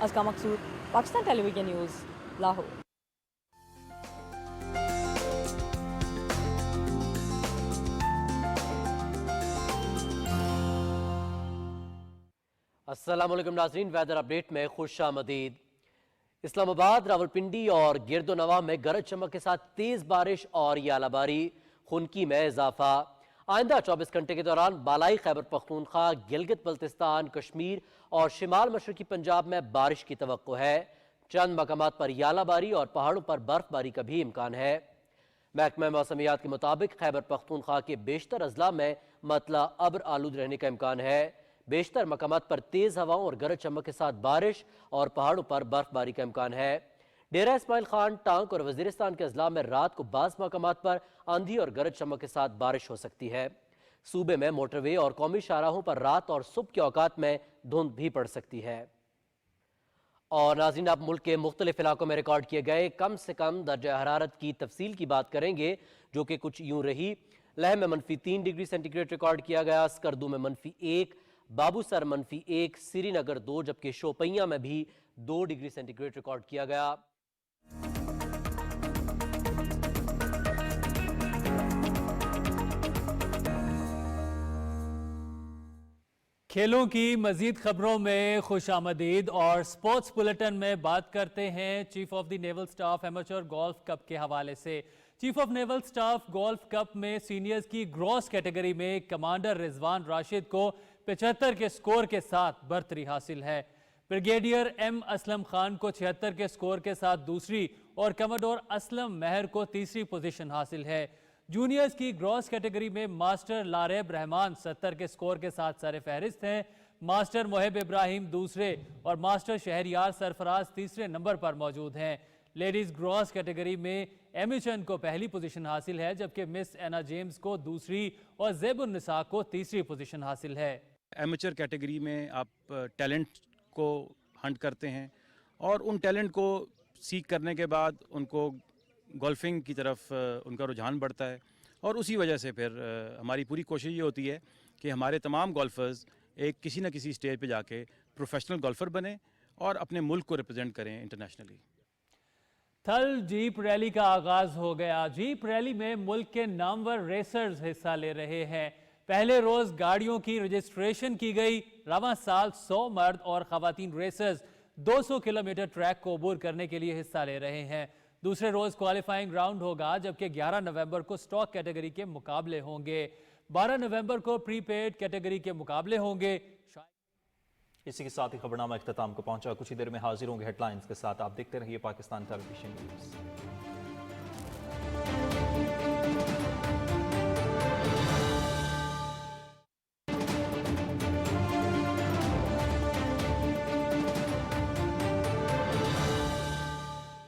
असका मकसूद, पाकिस्तान टेलीविजन न्यूज़, लाहौर। अस्सलाम वालेकुम नाज़रीन, वेदर अपडेट में खुशामदीद। इस्लामाबाद, रावलपिंडी और गिरदोनवा में गरज चमक के साथ तेज बारिश और यालाबारी, खुनकी में इजाफा। आइंदा 24 घंटे के दौरान बालाई खैबर पख्तूनख्वा, गिलगित बल्तिस्तान, कश्मीर और शिमाल मशरकी पंजाब में बारिश की तवक्को है। चंद मकामात पर यालाबारी और पहाड़ों पर बर्फबारी का भी इम्कान है। महकमा मौसमियात के मुताबिक खैबर पख्तूनख्वा के बेशतर अजला में मतला अब्र आलूद रहने का इम्कान है। बेशतर मकामात पर तेज हवाओं और गरज चमक के साथ बारिश और पहाड़ों पर बर्फबारी का इम्कान है। डेरा इस्माइल खान, टांक और वजीरिस्तान के अजला में रात को बाज़ मकामात पर आंधी और गरज चमक के साथ बारिश हो सकती है। सूबे में मोटरवे और कौमी शाहराहों पर रात और सुबह के औकात में धुंध भी पड़ सकती है। और नाज़रीन, अब मुल्क के मुख्तलिफ इलाकों में रिकॉर्ड किए गए कम से कम दर्जा हरारत की तफसील की बात करेंगे, जो कि कुछ यूं रही। लह में -3 डिग्री सेंटीग्रेड रिकॉर्ड किया गया, स्कर्दू में -1, बाबूसर -1, श्रीनगर 2, जबकि शोपियां में भी 2 डिग्री सेंटीग्रेड रिकॉर्ड किया गया। खेलों की मजीद खबरों में खुशामदीद और स्पोर्ट्स बुलेटिन में बात करते हैं chief of the naval staff amateur golf cup के हवाले से। Chief of naval staff golf cup में सीनियर्स की ग्रॉस कैटेगरी में कमांडर रिजवान राशिद को 75 के स्कोर के साथ बर्तरी हासिल है। ब्रिगेडियर एम असलम खान को 76 के स्कोर के साथ दूसरी और कमोडोर असलम महर को तीसरी पोजीशन हासिल है। जूनियर्स की ग्रॉस कैटेगरी में मास्टर लारेब रहमान 70 के स्कोर के साथ सर फहरिस्त हैं। मास्टर मोहिब इब्राहिम दूसरे और मास्टर शहरियार सरफराज तीसरे नंबर पर मौजूद हैं। लेडीज ग्रॉस कैटेगरी में एमी चंद को पहली पोजीशन हासिल है, जबकि मिस एना जेम्स को दूसरी और ज़ेबुन्निसा को तीसरी पोजीशन हासिल है। एमेचर कैटेगरी में आप टैलेंट को हंट करते हैं और उन टैलेंट को सीख करने के बाद उनको गोल्फिंग की तरफ उनका रुझान बढ़ता है और उसी वजह से फिर हमारी पूरी कोशिश ये होती है कि हमारे तमाम गोल्फर्स एक किसी न किसी स्टेज पे जाके प्रोफेशनल गोल्फर बने और अपने मुल्क को रिप्रेजेंट करें इंटरनेशनली। थल जीप रैली का आगाज हो गया। जीप रैली में मुल्क के नामवर रेसर्स हिस्सा ले रहे हैं। पहले रोज गाड़ियों की रजिस्ट्रेशन की गई। रवां साल 100 मर्द और खवातीन रेसर्स 200 किलोमीटर ट्रैक को अबूर करने के लिए हिस्सा ले रहे हैं। दूसरे रोज क्वालिफाइंग राउंड होगा, जबकि 11 नवंबर को स्टॉक कैटेगरी के मुकाबले होंगे। 12 नवंबर को प्रीपेड कैटेगरी के मुकाबले होंगे। इसी के साथ ही खबरनामा इख्तिताम को पहुंचा। कुछ ही देर में हाजिर होंगे हेडलाइंस के साथ। आप देखते रहिए पाकिस्तान टेलीविजन न्यूज़।